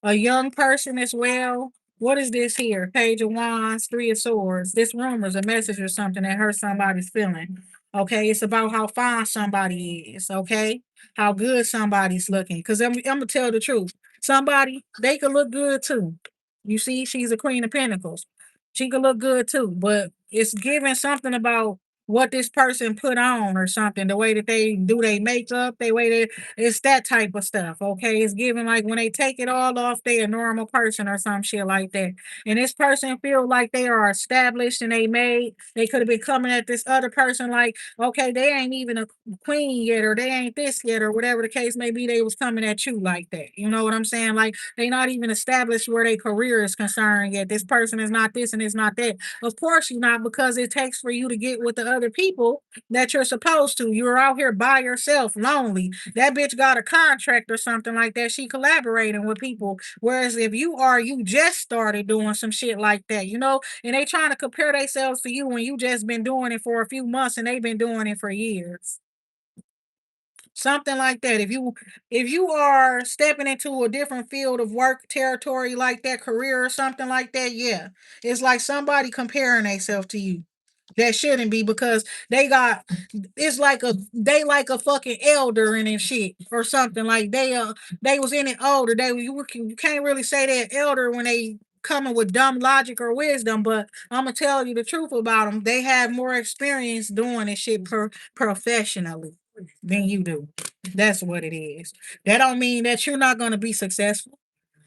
a young person as well. What is this here? Page of Wands, Three of Swords. This rumor is a message or something that hurts somebody's feeling. Okay, it's about how fine somebody is. Okay, how good somebody's looking. Because I'm gonna tell the truth. Somebody they could look good too. You see, she's a Queen of Pentacles. She could look good too, but it's giving something about what this person put on or something. The way that they do their makeup, the way they it's that type of stuff, okay? It's giving like when they take it all off, they a normal person or some shit like that. And this person feel like they are established and they made. They could have been coming at this other person like, okay, they ain't even a queen yet, or they ain't this yet, or whatever the case may be. They was coming at you like that. You know what I'm saying? Like they not even established where their career is concerned yet. This person is not this and it's not that. Of course you're not, because it takes for you to get with the other people that you're supposed to. You're out here by yourself, lonely. That bitch got a contract or something like that. She collaborating with people. Whereas if you are, you just started doing some shit like that, you know, and they trying to compare themselves to you when you just been doing it for a few months and they've been doing it for years. Something like that. If you are stepping into a different field of work territory like that, career or something like that, yeah. It's like somebody comparing themselves to you. That shouldn't be, because they got it's like they like a fucking elder in and shit or something, like they was in it older. You can't really say they're elder when they coming with dumb logic or wisdom, but I'm gonna tell you the truth about them. They have more experience doing this shit professionally than you do. That's what it is. That don't mean that you're not gonna be successful.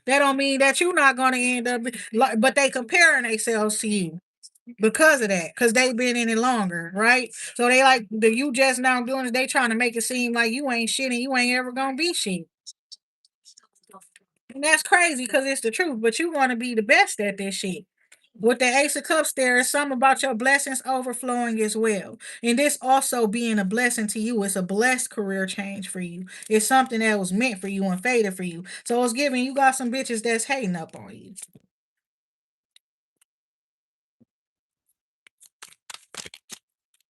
That don't mean that you're not gonna end up like, but they comparing themselves to you because of that, because they've been in it longer, right? So they like the you just now doing it, they trying to make it seem like you ain't shit and you ain't ever gonna be shit. And that's crazy because it's the truth, but you want to be the best at this shit. With the Ace of Cups, there is something about your blessings overflowing as well. And this also being a blessing to you. It's a blessed career change for you. It's something that was meant for you and fated for you. So it's giving you got some bitches that's hating up on you.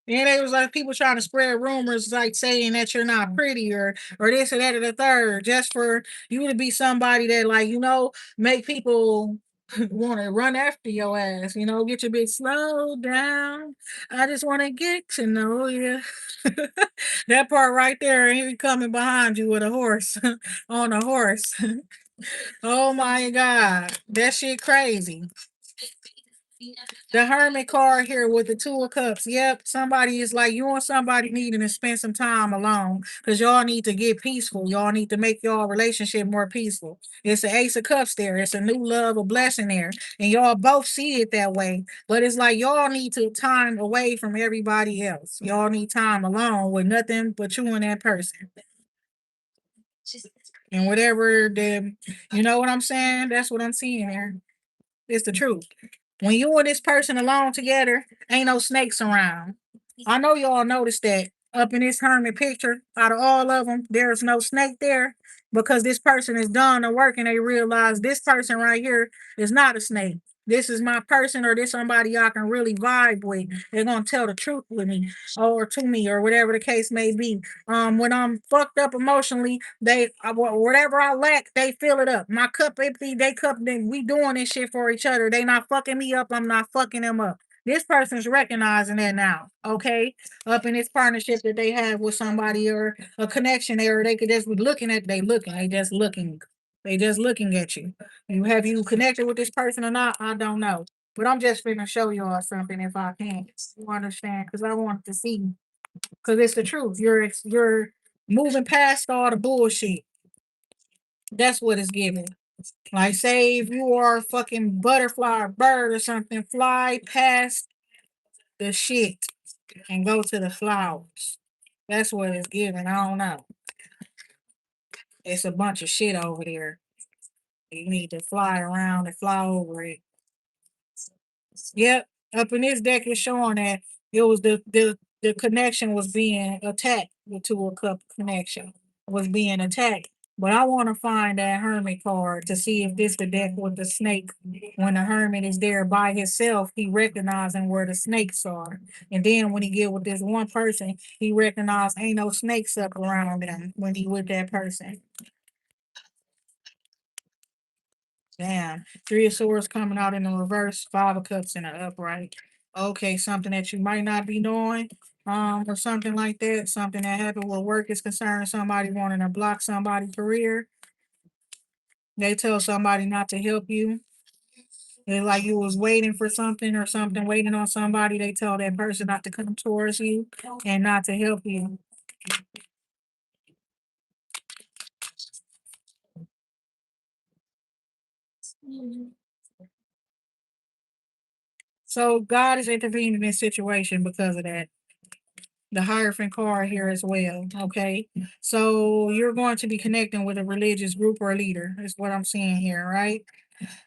And they was like people trying to spread rumors like saying that you're not pretty or this or that or the third, just for you to be somebody that, like, you know, make people Want to run after your ass, get your bitch slow down. I just want to get to know you. That part right there, he coming behind you with a horse on a horse. Oh my God, that shit crazy. The hermit card here with the two of cups. Yep, somebody is like you and somebody needing to spend some time alone because y'all need to get peaceful. Y'all need to make y'all relationship more peaceful. It's the ace of cups there. It's a new love, a blessing there, and y'all both see it that way. But it's like y'all need to time away from everybody else. Y'all need time alone with nothing but you and that person. And whatever you know what I'm saying? That's what I'm seeing here. It's the truth. When you and this person alone together, ain't no snakes around. I know y'all noticed that up in this hermit picture, out of all of them, there's no snake there because this person is done the work and they realize this person right here is not a snake. This is my person, or this somebody I can really vibe with. They're gonna tell the truth with me, or to me, or whatever the case may be. When I'm fucked up emotionally, whatever I lack, they fill it up. My cup empty, they cup. We doing this shit for each other. They not fucking me up. I'm not fucking them up. This person's recognizing that now, okay? Up in this partnership that they have with somebody or a connection there, they could just be looking at. They just looking. They just looking at you. You connected with this person or not? I don't know. But I'm just finna show y'all something if I can. You understand? Because I want to see. Because it's the truth. You're moving past all the bullshit. That's what it's giving. Like, say if you are a fucking butterfly or bird or something, fly past the shit and go to the flowers. That's what it's giving. I don't know. It's a bunch of shit over there. You need to fly around and fly over it. Yep. Up in this deck is showing that it was the connection was being attacked. The two of cup connection was being attacked. But I want to find that hermit card to see if this the deck with the snake. When the hermit is there by himself, he recognizing where the snakes are. And then when he get with this one person, he recognize ain't no snakes up around him when he with that person. Damn. Three of swords coming out in the reverse, five of cups in the upright. Okay, something that you might not be doing, or something like that. Something that happened where work is concerned, somebody wanting to block somebody's career. They tell somebody not to help you. It's like you was waiting for something or something, waiting on somebody. They tell that person not to come towards you and not to help you. So God is intervening in this situation because of that. The Hierophant card here as well. Okay. So you're going to be connecting with a religious group or leader, is what I'm seeing here, right?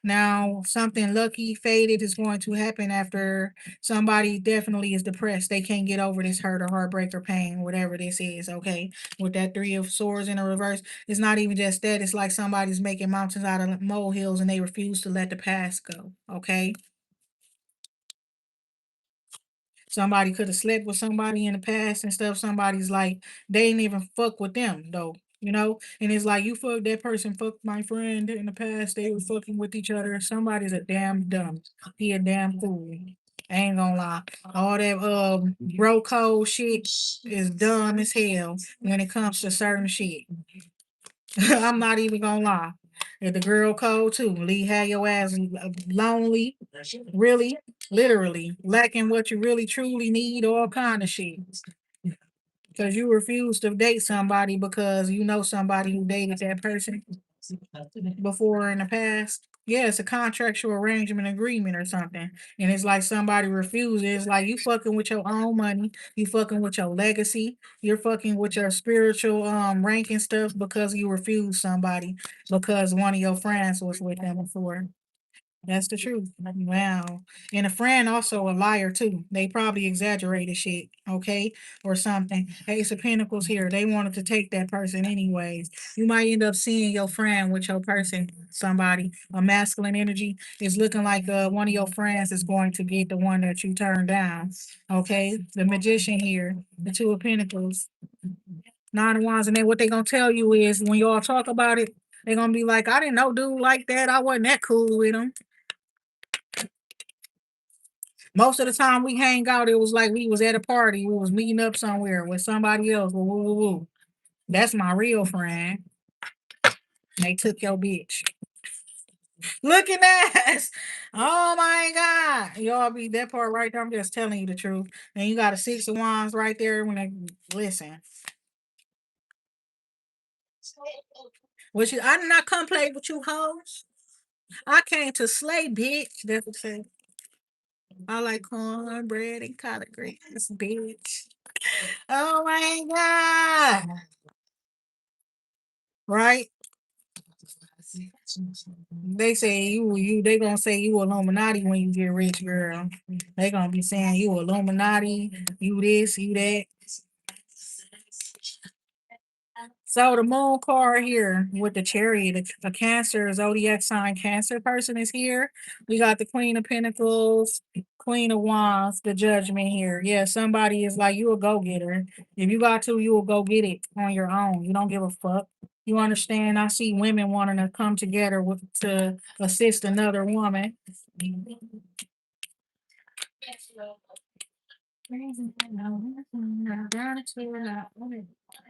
Now, something lucky, fated is going to happen after somebody definitely is depressed. They can't get over this hurt or heartbreak or pain, whatever this is. Okay. With that three of swords in the reverse, it's not even just that. It's like somebody's making mountains out of molehills and they refuse to let the past go. Okay. Somebody could have slept with somebody in the past and stuff. Somebody's like, they ain't even fuck with them though, And it's like you fuck that person, fuck my friend in the past. They were fucking with each other. Somebody's a damn dumb. He a damn fool. I ain't gonna lie. All that bro code shit is dumb as hell when it comes to certain shit. I'm not even gonna lie. And the girl code too. Lee had your ass lonely, really, literally, lacking what you really truly need, all kind of shit. Because you refuse to date somebody because you know somebody who dated that person before in the past. Yeah, it's a contractual arrangement agreement or something. And it's like somebody refuses. It's like you fucking with your own money, you fucking with your legacy, you're fucking with your spiritual rank and stuff because you refuse somebody because one of your friends was with them before. That's the truth. Wow. And a friend also a liar too. They probably exaggerated shit, okay? Or something. Ace of Pentacles here. They wanted to take that person anyways. You might end up seeing your friend with your person, somebody, a masculine energy is looking like one of your friends is going to get the one that you turned down. Okay. The magician here, the two of Pentacles, nine of wands, and then what they gonna tell you is when y'all talk about it, they're gonna be like, I didn't know dude like that. I wasn't that cool with him. Most of the time we hang out, it was like we was at a party. We was meeting up somewhere with somebody else. Woo, woo, woo, woo. That's my real friend. They took your bitch. Looking at us. Oh my God. Y'all be that part right there. I'm just telling you the truth. And you got a six of wands right there when they listen. What you I did not come play with you hoes. I came to slay, bitch. That's what I'm. I like cornbread and collard greens, bitch. Oh my God. Right? They say they gonna say you Illuminati when you get rich, girl. They gonna be saying you Illuminati, you this, you that. So the moon card here with the chariot, the Cancer zodiac sign Cancer person is here. We got the Queen of Pentacles, Queen of Wands, the Judgment here. Yeah, somebody is like you a go getter. If you got to, you will go get it on your own. You don't give a fuck. You understand? I see women wanting to come together with to assist another woman.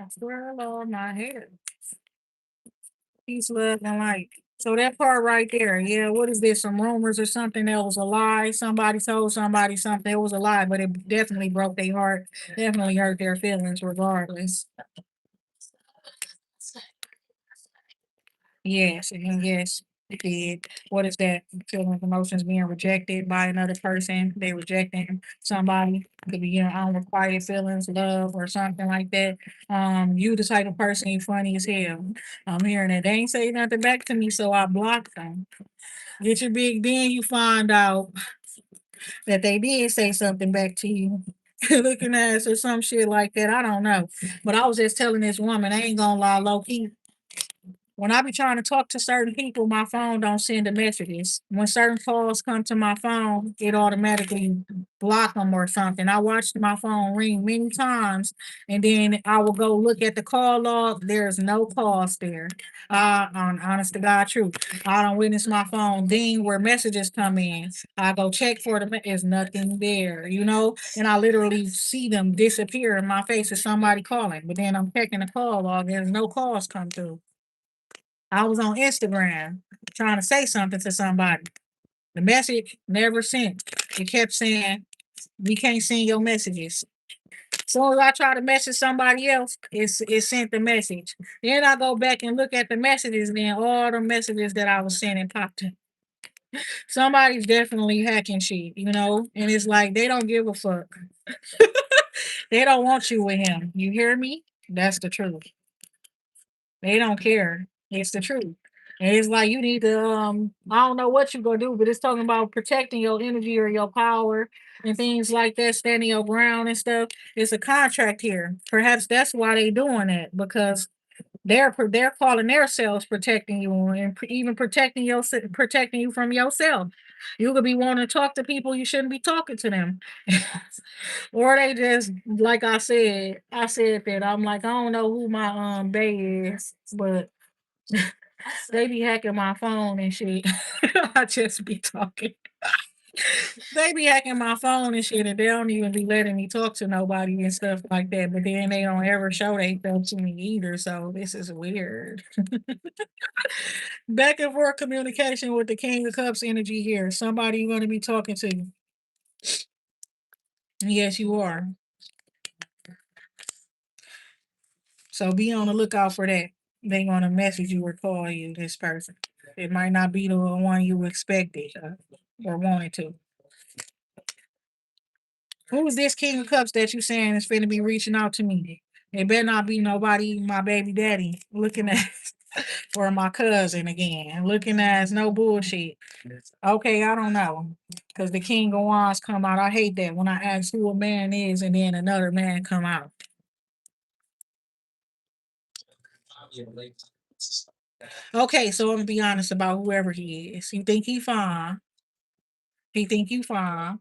Swirl all my hair. Peace, love, and light. So that part right there, yeah, what is this? Some rumors or something that was a lie? Somebody told somebody something it was a lie, but it definitely broke their heart, definitely hurt their feelings regardless. Yes, and yes, it did. What is that? Feelings, emotions being rejected by another person. They rejecting somebody. Could be unrequited feelings, love, or something like that. You the type of person you funny as hell. I'm hearing it. They ain't say nothing back to me, so I blocked them. Get your big then you find out that they did say something back to you. Looking at us or some shit like that. I don't know. But I was just telling this woman, I ain't gonna lie, low key. When I be trying to talk to certain people, my phone don't send the messages. When certain calls come to my phone, it automatically block them or something. I watched my phone ring many times, and then I will go look at the call log. There's no calls there. On honest to God, truth. I don't witness my phone ding where messages come in. I go check for them. There's nothing there, and I literally see them disappear in my face as somebody calling. But then I'm checking the call log. There's no calls come through. I was on Instagram trying to say something to somebody. The message never sent. It kept saying, we can't send your messages. So as I try to message somebody else, it sent the message. Then I go back and look at the messages, and then all the messages that I was sending popped in. Somebody's definitely hacking shit, and it's like they don't give a fuck. They don't want you with him. You hear me? That's the truth. They don't care. It's the truth. And it's like you need to I don't know what you're gonna do, but it's talking about protecting your energy or your power and things like that, standing your ground and stuff. It's a contract here. Perhaps that's why they doing it because they're calling themselves protecting you and even protecting you from yourself. You could be wanting to talk to people you shouldn't be talking to them. Or they just like I said that I'm like I don't know who my bae is, but they be hacking my phone and shit. I just be talking. They be hacking my phone and shit, and they don't even be letting me talk to nobody and stuff like that. But then they don't ever show they stuff to me either. So this is weird. Back and forth communication with the King of Cups energy here. Somebody you're gonna be talking to. Yes, you are. So be on the lookout for that. They gonna message you or call you, this person. It might not be the one you expected or wanted to. Who is this King of Cups that you saying is finna be reaching out to me? It better not be nobody, my baby daddy, looking at or my cousin again, looking at no bullshit. Okay, I don't know. Cause the King of Wands come out. I hate that when I ask who a man is and then another man come out. Okay, so I'm gonna be honest about whoever he is. He think he fine. He think you fine.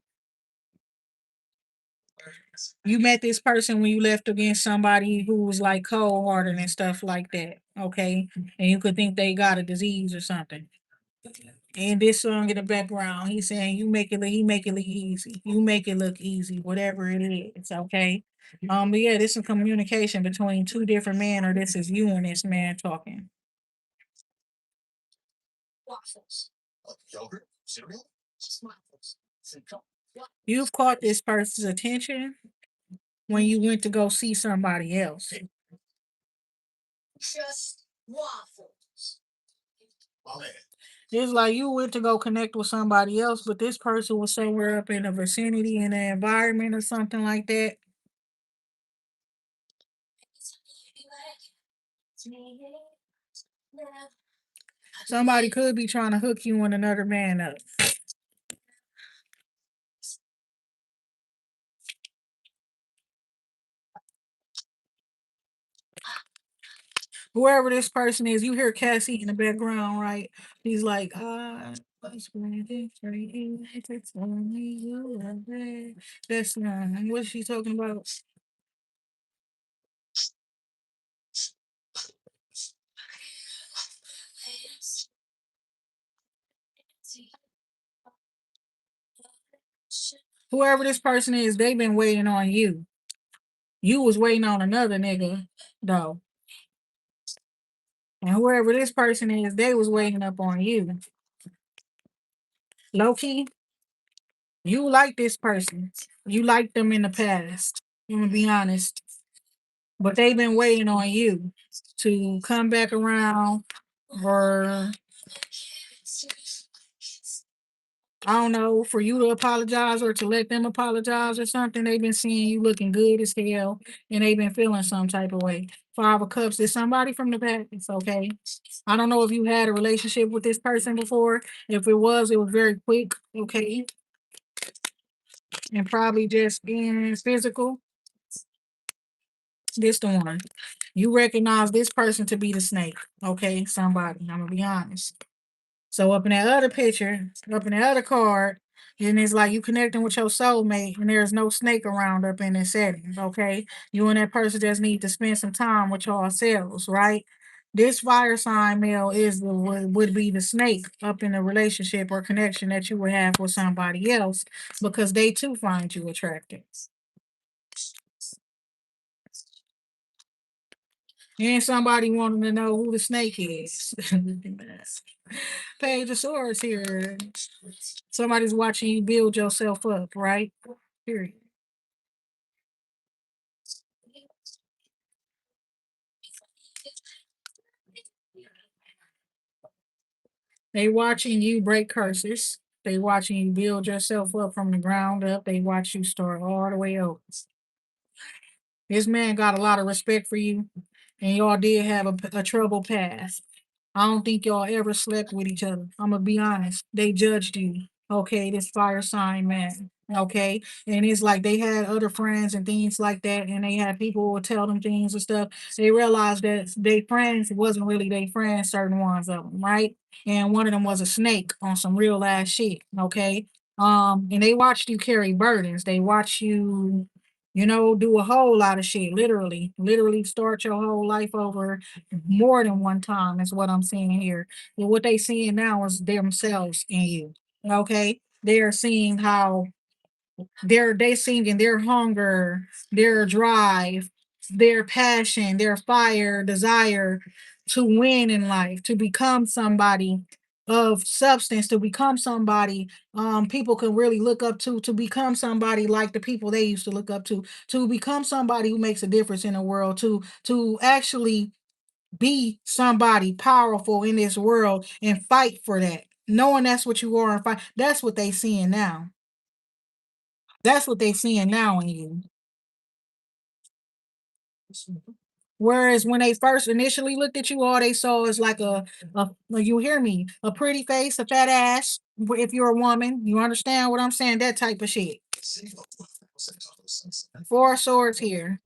You met this person when you left against somebody who was like cold hearted and stuff like that. Okay. And you could think they got a disease or something. And this song in the background, he's saying you make it look, he make it look easy. You make it look easy, whatever it is, okay? But yeah, this is communication between two different men, or this is you and this man talking. You've caught this person's attention when you went to go see somebody else. It's like you went to go connect with somebody else, but this person was somewhere up in the vicinity in the environment or something like that. Somebody could be trying to hook you and another man up. Whoever this person is, you hear Cassie in the background, right? He's like, was waiting for you to tell me you were there. That's what's she talking about? Whoever this person is, they've been waiting on you. You was waiting on another nigga, though. And whoever this person is, they was waiting up on you. Low key, you like this person. You liked them in the past. I'm gonna be honest. But they've been waiting on you to come back around, or I don't know, for you to apologize or to let them apologize or something. They've been seeing you looking good as hell and they've been feeling some type of way. Five of Cups is somebody from the past. It's okay. I don't know if you had a relationship with this person before. If it was very quick, okay. And probably just being physical. This the one. You recognize this person to be the snake. Okay, somebody. I'm gonna be honest. So up in that other picture, up in the other card, and it's like you connecting with your soulmate, and there's no snake around up in this setting. Okay, you and that person just need to spend some time with yourselves, right? This fire sign male is the would be the snake up in a relationship or connection that you would have with somebody else because they too find you attractive. And somebody wanting to know who the snake is. Page of Swords here. Somebody's watching you build yourself up, right? Period. They watching you break curses. They watching you build yourself up from the ground up. They watch you start all the way over. This man got a lot of respect for you, and y'all did have a troubled past. I don't think y'all ever slept with each other. I'm gonna be honest. They judged you. Okay, this fire sign man. Okay. And it's like they had other friends and things like that, and they had people who would tell them things and stuff. They realized that their friends wasn't really their friends, certain ones of them, right? And one of them was a snake on some real ass shit. Okay. And they watched you carry burdens. They watched you, do a whole lot of shit, literally start your whole life over more than one time is what I'm seeing here. And what they seeing now is themselves in you. Okay. They're seeing how they seeing their hunger, their drive, their passion, their fire, desire to win in life, to become somebody of substance, to become somebody people can really look up to become somebody like the people they used to look up to become somebody who makes a difference in the world, to actually be somebody powerful in this world and fight for that. Knowing that's what you are and fight. That's what they seeing now. That's what they seeing now in you. Whereas when they first initially looked at you, all they saw is like like, you hear me, a pretty face, a fat ass. If you're a woman, you understand what I'm saying? That type of shit. Four swords here.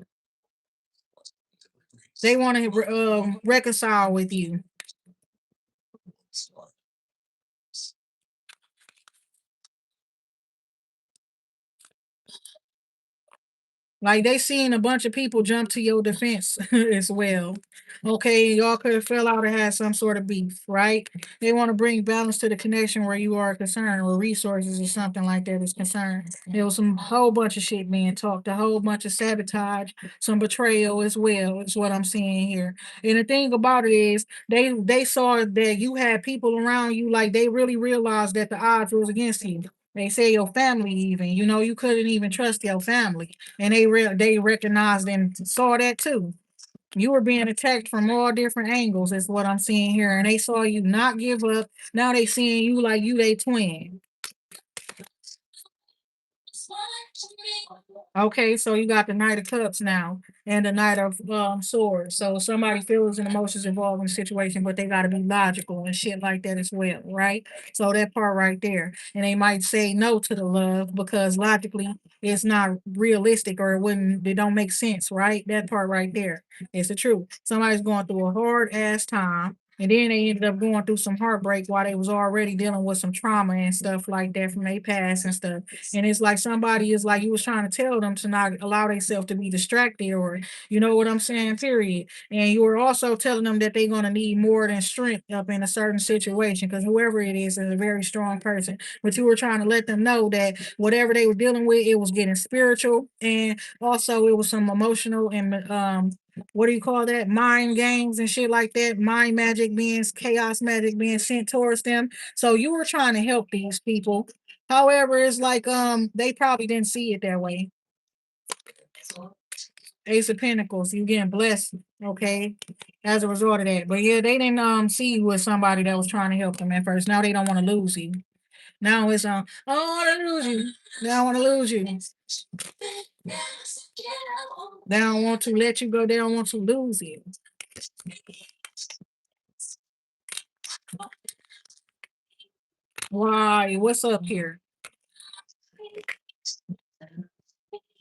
They want to reconcile with you. Like they seen a bunch of people jump to your defense as well. Okay, y'all could have fell out or had some sort of beef, right? They want to bring balance to the connection where you are concerned, or resources or something like that is concerned. There was some whole bunch of shit being talked, a whole bunch of sabotage, some betrayal as well. Is what I'm seeing here. And the thing about it is, they saw that you had people around you, like they really realized that the odds was against you. They say your family, even you couldn't even trust your family, and they recognized and saw that too. You were being attacked from all different angles, is what I'm seeing here, and they saw you not give up. Now they seeing you like you they twin. Okay, so you got the Knight of Cups now and the Knight of Swords. So somebody feels and emotions involved in the situation, but they got to be logical and shit like that as well, right? So that part right there, and they might say no to the love because logically it's not realistic, or it wouldn't. It don't make sense, right? That part right there is the truth. Somebody's going through a hard ass time. And then they ended up going through some heartbreak while they was already dealing with some trauma and stuff like that from their past and stuff. And it's like somebody is like you was trying to tell them to not allow themselves to be distracted, or you know what I'm saying, period. And you were also telling them that they're gonna need more than strength up in a certain situation, because whoever it is a very strong person. But you were trying to let them know that whatever they were dealing with, it was getting spiritual, and also it was some emotional and what do you call that? Mind games and shit like that. Mind magic being chaos magic being sent towards them. So you were trying to help these people. However, it's like they probably didn't see it that way. Ace of Pentacles, you getting blessed, okay, as a result of that. But yeah, they didn't see you as somebody that was trying to help them at first. Now they don't want to lose you. Now it's I don't want to lose you. They don't want to lose you. They don't want to let you go. They don't want to lose you. Why? What's up here?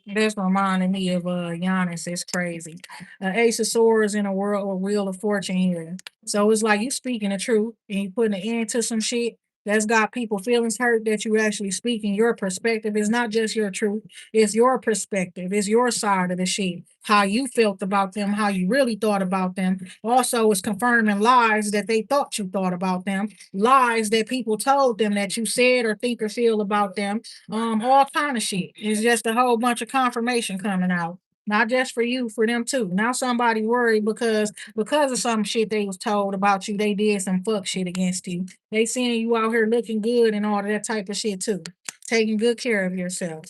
That's reminding me of Giannis. It's crazy. Ace of Swords in a world or Wheel of Fortune here. So it's like you speaking the truth and you putting an end to some shit that's got people feelings hurt, that you actually speaking your perspective. It's not just your truth, it's your perspective, it's your side of the shit. How you felt about them, how you really thought about them. Also, it's confirming lies that they thought you thought about them, lies that people told them that you said or think or feel about them, all kind of shit. It's just a whole bunch of confirmation coming out. Not just for you, for them too. Now somebody worried because of some shit they was told about you, they did some fuck shit against you. They seeing you out here looking good and all of that type of shit too. Taking good care of yourself.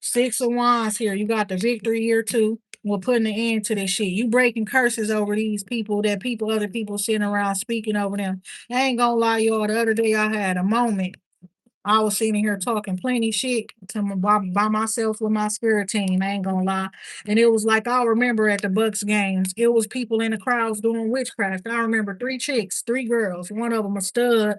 Six of Wands here. You got the victory here too. We're putting an end to this shit. You breaking curses over these people, that people, other people sitting around speaking over them. I ain't gonna lie, y'all. The other day I had a moment. I was sitting here talking plenty shit to by myself with my spirit team. I ain't gonna lie, and it was like I remember at the Bucks games, it was people in the crowds doing witchcraft. I remember three chicks, three girls. One of them a stud,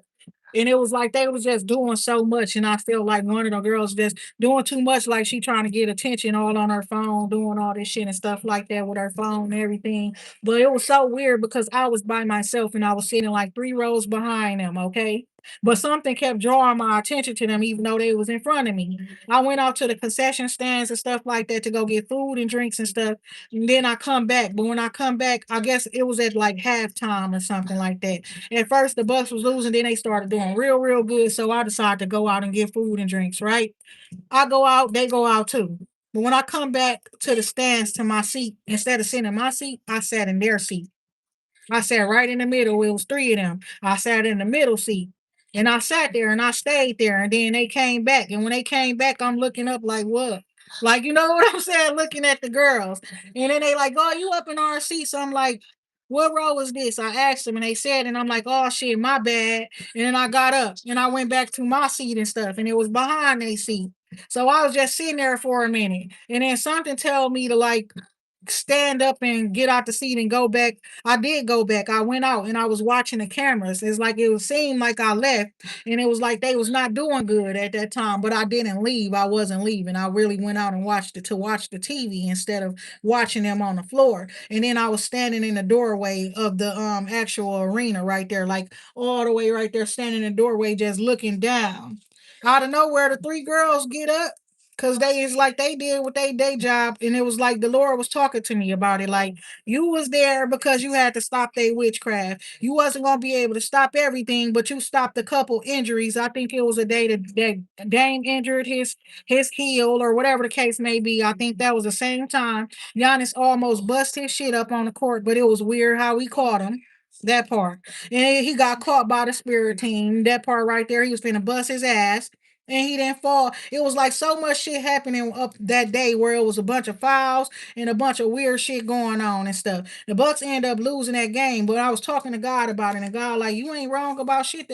and it was like they was just doing so much, and I felt like one of the girls just doing too much, like she trying to get attention all on her phone, doing all this shit and stuff like that with her phone and everything. But it was so weird because I was by myself and I was sitting like three rows behind them, okay? But something kept drawing my attention to them, even though they was in front of me. I went out to the concession stands and stuff like that to go get food and drinks and stuff. And then I come back. But when I come back, I guess it was at like halftime or something like that. At first, the Bucks was losing, then they started doing real, real good. So I decided to go out and get food and drinks, right? I go out, they go out too. But when I come back to the stands to my seat, instead of sitting in my seat, I sat in their seat. I sat right in the middle. It was three of them. I sat in the middle seat. And I sat there and I stayed there. And then they came back. And when they came back, I'm looking up like, what? Like, you know what I'm saying? Looking at the girls. And then they like, oh, you up in our seat. So I'm like, what row is this? I asked them and they said, and I'm like, oh shit, my bad. And then I got up and I went back to my seat and stuff. And it was behind their seat. So I was just sitting there for a minute. And then something told me to like stand up and get out the seat and go back. I did go back. I went out and I was watching the cameras. It's like it was seemed like I left, and it was like they was not doing good at that time. But I didn't leave. I wasn't leaving. I really went out and watched it to watch the TV instead of watching them on the floor. And then I was standing in the doorway of the actual arena right there, like all the way right there, standing in the doorway, just looking down. Out of nowhere, the three girls get up. Cause they is like they did with their day job, and it was like the Lord was talking to me about it. Like you was there because you had to stop their witchcraft. You wasn't gonna be able to stop everything, but you stopped a couple injuries. I think it was a day that Dame injured his heel or whatever the case may be. I think that was the same time Giannis almost bust his shit up on the court, but it was weird how we caught him. That part. And he got caught by the spirit team. That part right there, he was finna bust his ass and he didn't fall. It was like so much shit happening up that day where it was a bunch of fouls and a bunch of weird shit going on and stuff. The Bucks end up losing that game, but I was talking to God about it, and God like, you ain't wrong about shit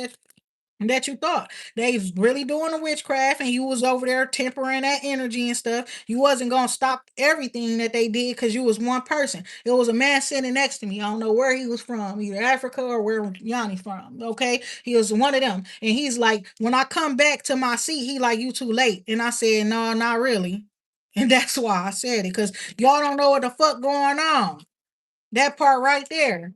that you thought they was really doing the witchcraft and you was over there tempering that energy and stuff. You wasn't gonna stop everything that they did because you was one person. It was a man sitting next to me. I don't know where he was from, either Africa or where Yanni from. Okay, he was one of them, and he's like, when I come back to my seat, he like, you too late. And I said, no, not really. And that's why I said it, because y'all don't know what the fuck going on. That part right there.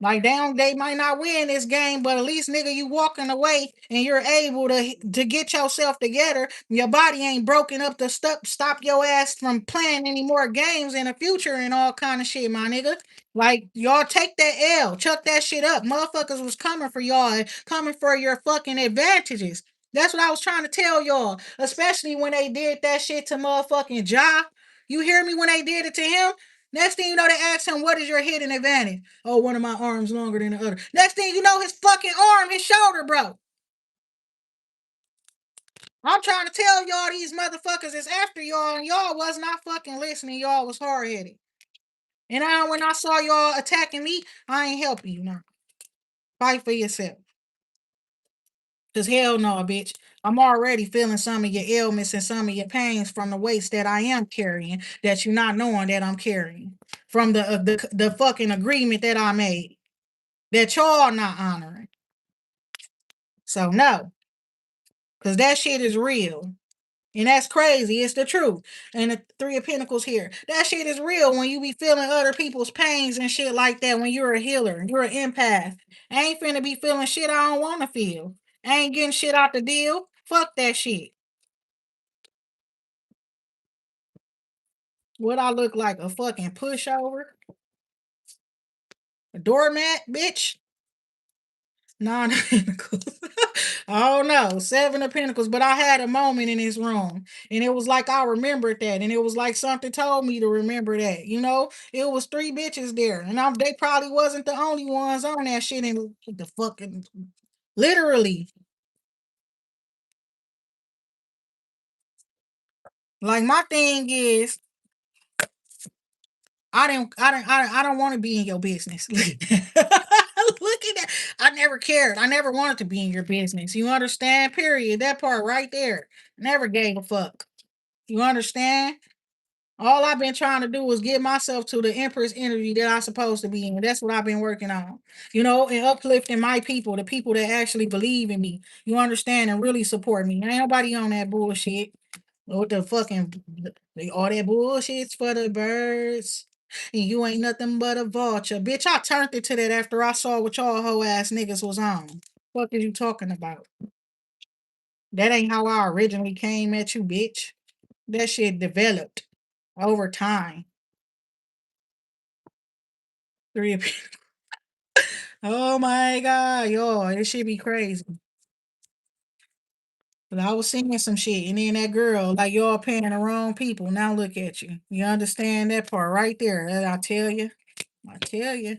Like they might not win this game, but at least nigga, you walking away and you're able to get yourself together. Your body ain't broken up to stop your ass from playing any more games in the future and all kind of shit, my nigga. Like y'all take that L, chuck that shit up. Motherfuckers was coming for y'all and coming for your fucking advantages. That's what I was trying to tell y'all, especially when they did that shit to motherfucking Ja. You hear me when they did it to him? Next thing you know, they asked him, what is your hidden advantage? Oh, one of my arms longer than the other. Next thing you know, his fucking arm, his shoulder broke. I'm trying to tell y'all these motherfuckers is after y'all, and y'all was not fucking listening. Y'all was hard headed. And when I saw y'all attacking me, I ain't helping you now. Fight for yourself. Cause hell no, bitch. I'm already feeling some of your ailments and some of your pains from the weights that I am carrying that you're not knowing that I'm carrying. From the fucking agreement that I made that y'all not honoring. So no, because that shit is real. And that's crazy. It's the truth. And the Three of Pentacles here. That shit is real when you be feeling other people's pains and shit like that when you're a healer. You're an empath. I ain't finna be feeling shit I don't want to feel. I ain't getting shit out the deal. Fuck that shit. What I look like? A fucking pushover? A doormat, bitch? Nine of Pentacles. Oh no, Seven of Pentacles. But I had a moment in this room, and it was like I remembered that, and it was like something told me to remember that. You know, it was three bitches there, and they probably wasn't the only ones on that shit. And the fucking literally, like my thing is, I don't want to be in your business. Look at that. I never cared. I never wanted to be in your business. You understand? Period. That part right there. Never gave a fuck. You understand? All I've been trying to do is get myself to the Empress energy that I'm supposed to be in. That's what I've been working on. You know, and uplifting my people, the people that actually believe in me. You understand and really support me. Ain't nobody on that bullshit. What the fucking all that bullshit's for the birds. And you ain't nothing but a vulture. Bitch, I turned it to that after I saw what y'all hoe ass niggas was on. What are you talking about? That ain't how I originally came at you, bitch. That shit developed over time. Three of Oh my god, yo, this shit be crazy. But I was singing some shit, and then that girl, like y'all paying the wrong people. Now look at you. You understand that part right there? I tell you. I tell you.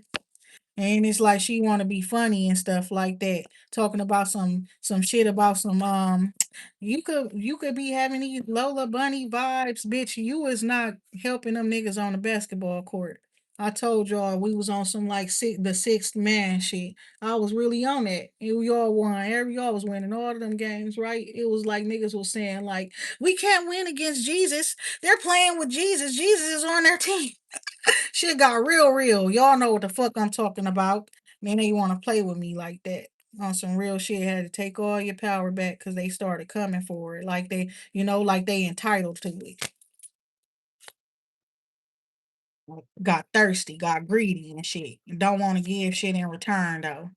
And it's like she want to be funny and stuff like that, talking about some shit about some you could be having these Lola Bunny vibes, bitch. You is not helping them niggas on the basketball court. I told y'all we was on some like the sixth man shit. I was really on that. And y'all won. Every y'all was winning all of them games, right? It was like niggas was saying like, we can't win against Jesus. They're playing with Jesus. Jesus is on their team. Shit got real, real. Y'all know what the fuck I'm talking about. Then they want to play with me like that. On some real shit, had to take all your power back because they started coming for it. Like they, like they entitled to it. Got thirsty, got greedy and shit. Don't want to give shit in return though.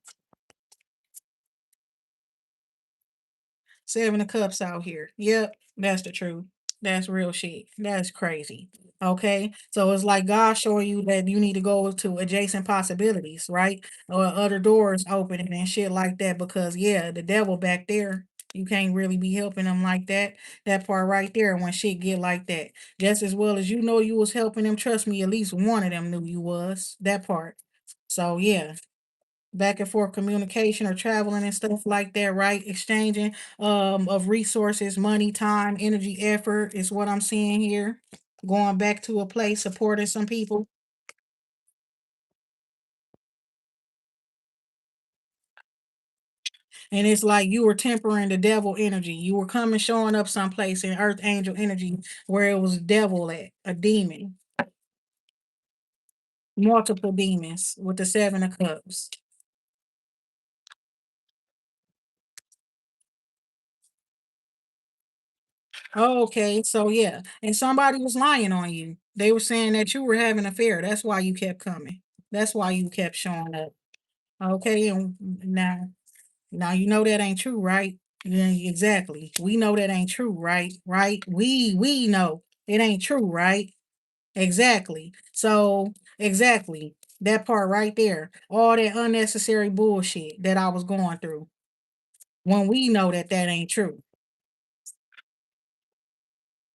Seven of Cups out here. Yep, that's the truth. That's real shit. That's crazy. Okay. So it's like God showing you that you need to go to adjacent possibilities, right? Or other doors opening and shit like that. Because yeah, the devil back there, you can't really be helping them like that. That part right there when shit get like that. Just as well as you know you was helping them, trust me, at least one of them knew you was. That part. So yeah, back and forth communication or traveling and stuff like that, right? Exchanging of resources, money, time, energy, effort is what I'm seeing here. Going back to a place, supporting some people. And it's like you were tempering the devil energy. You were coming, showing up someplace in earth angel energy where it was devil at, a demon, multiple demons with the seven of cups. Oh, okay, so yeah, and somebody was lying on you. They were saying that you were having an affair. That's why you kept coming. That's why you kept showing up. Okay, and now you know that ain't true, right? Yeah, exactly. We know that ain't true, right? Right? We know it ain't true, right? Exactly. So exactly that part right there, all that unnecessary bullshit that I was going through. When we know that that ain't true.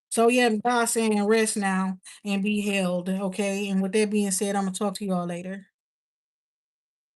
So yeah, God saying rest now and be held. Okay. And with that being said, I'm gonna talk to you all later.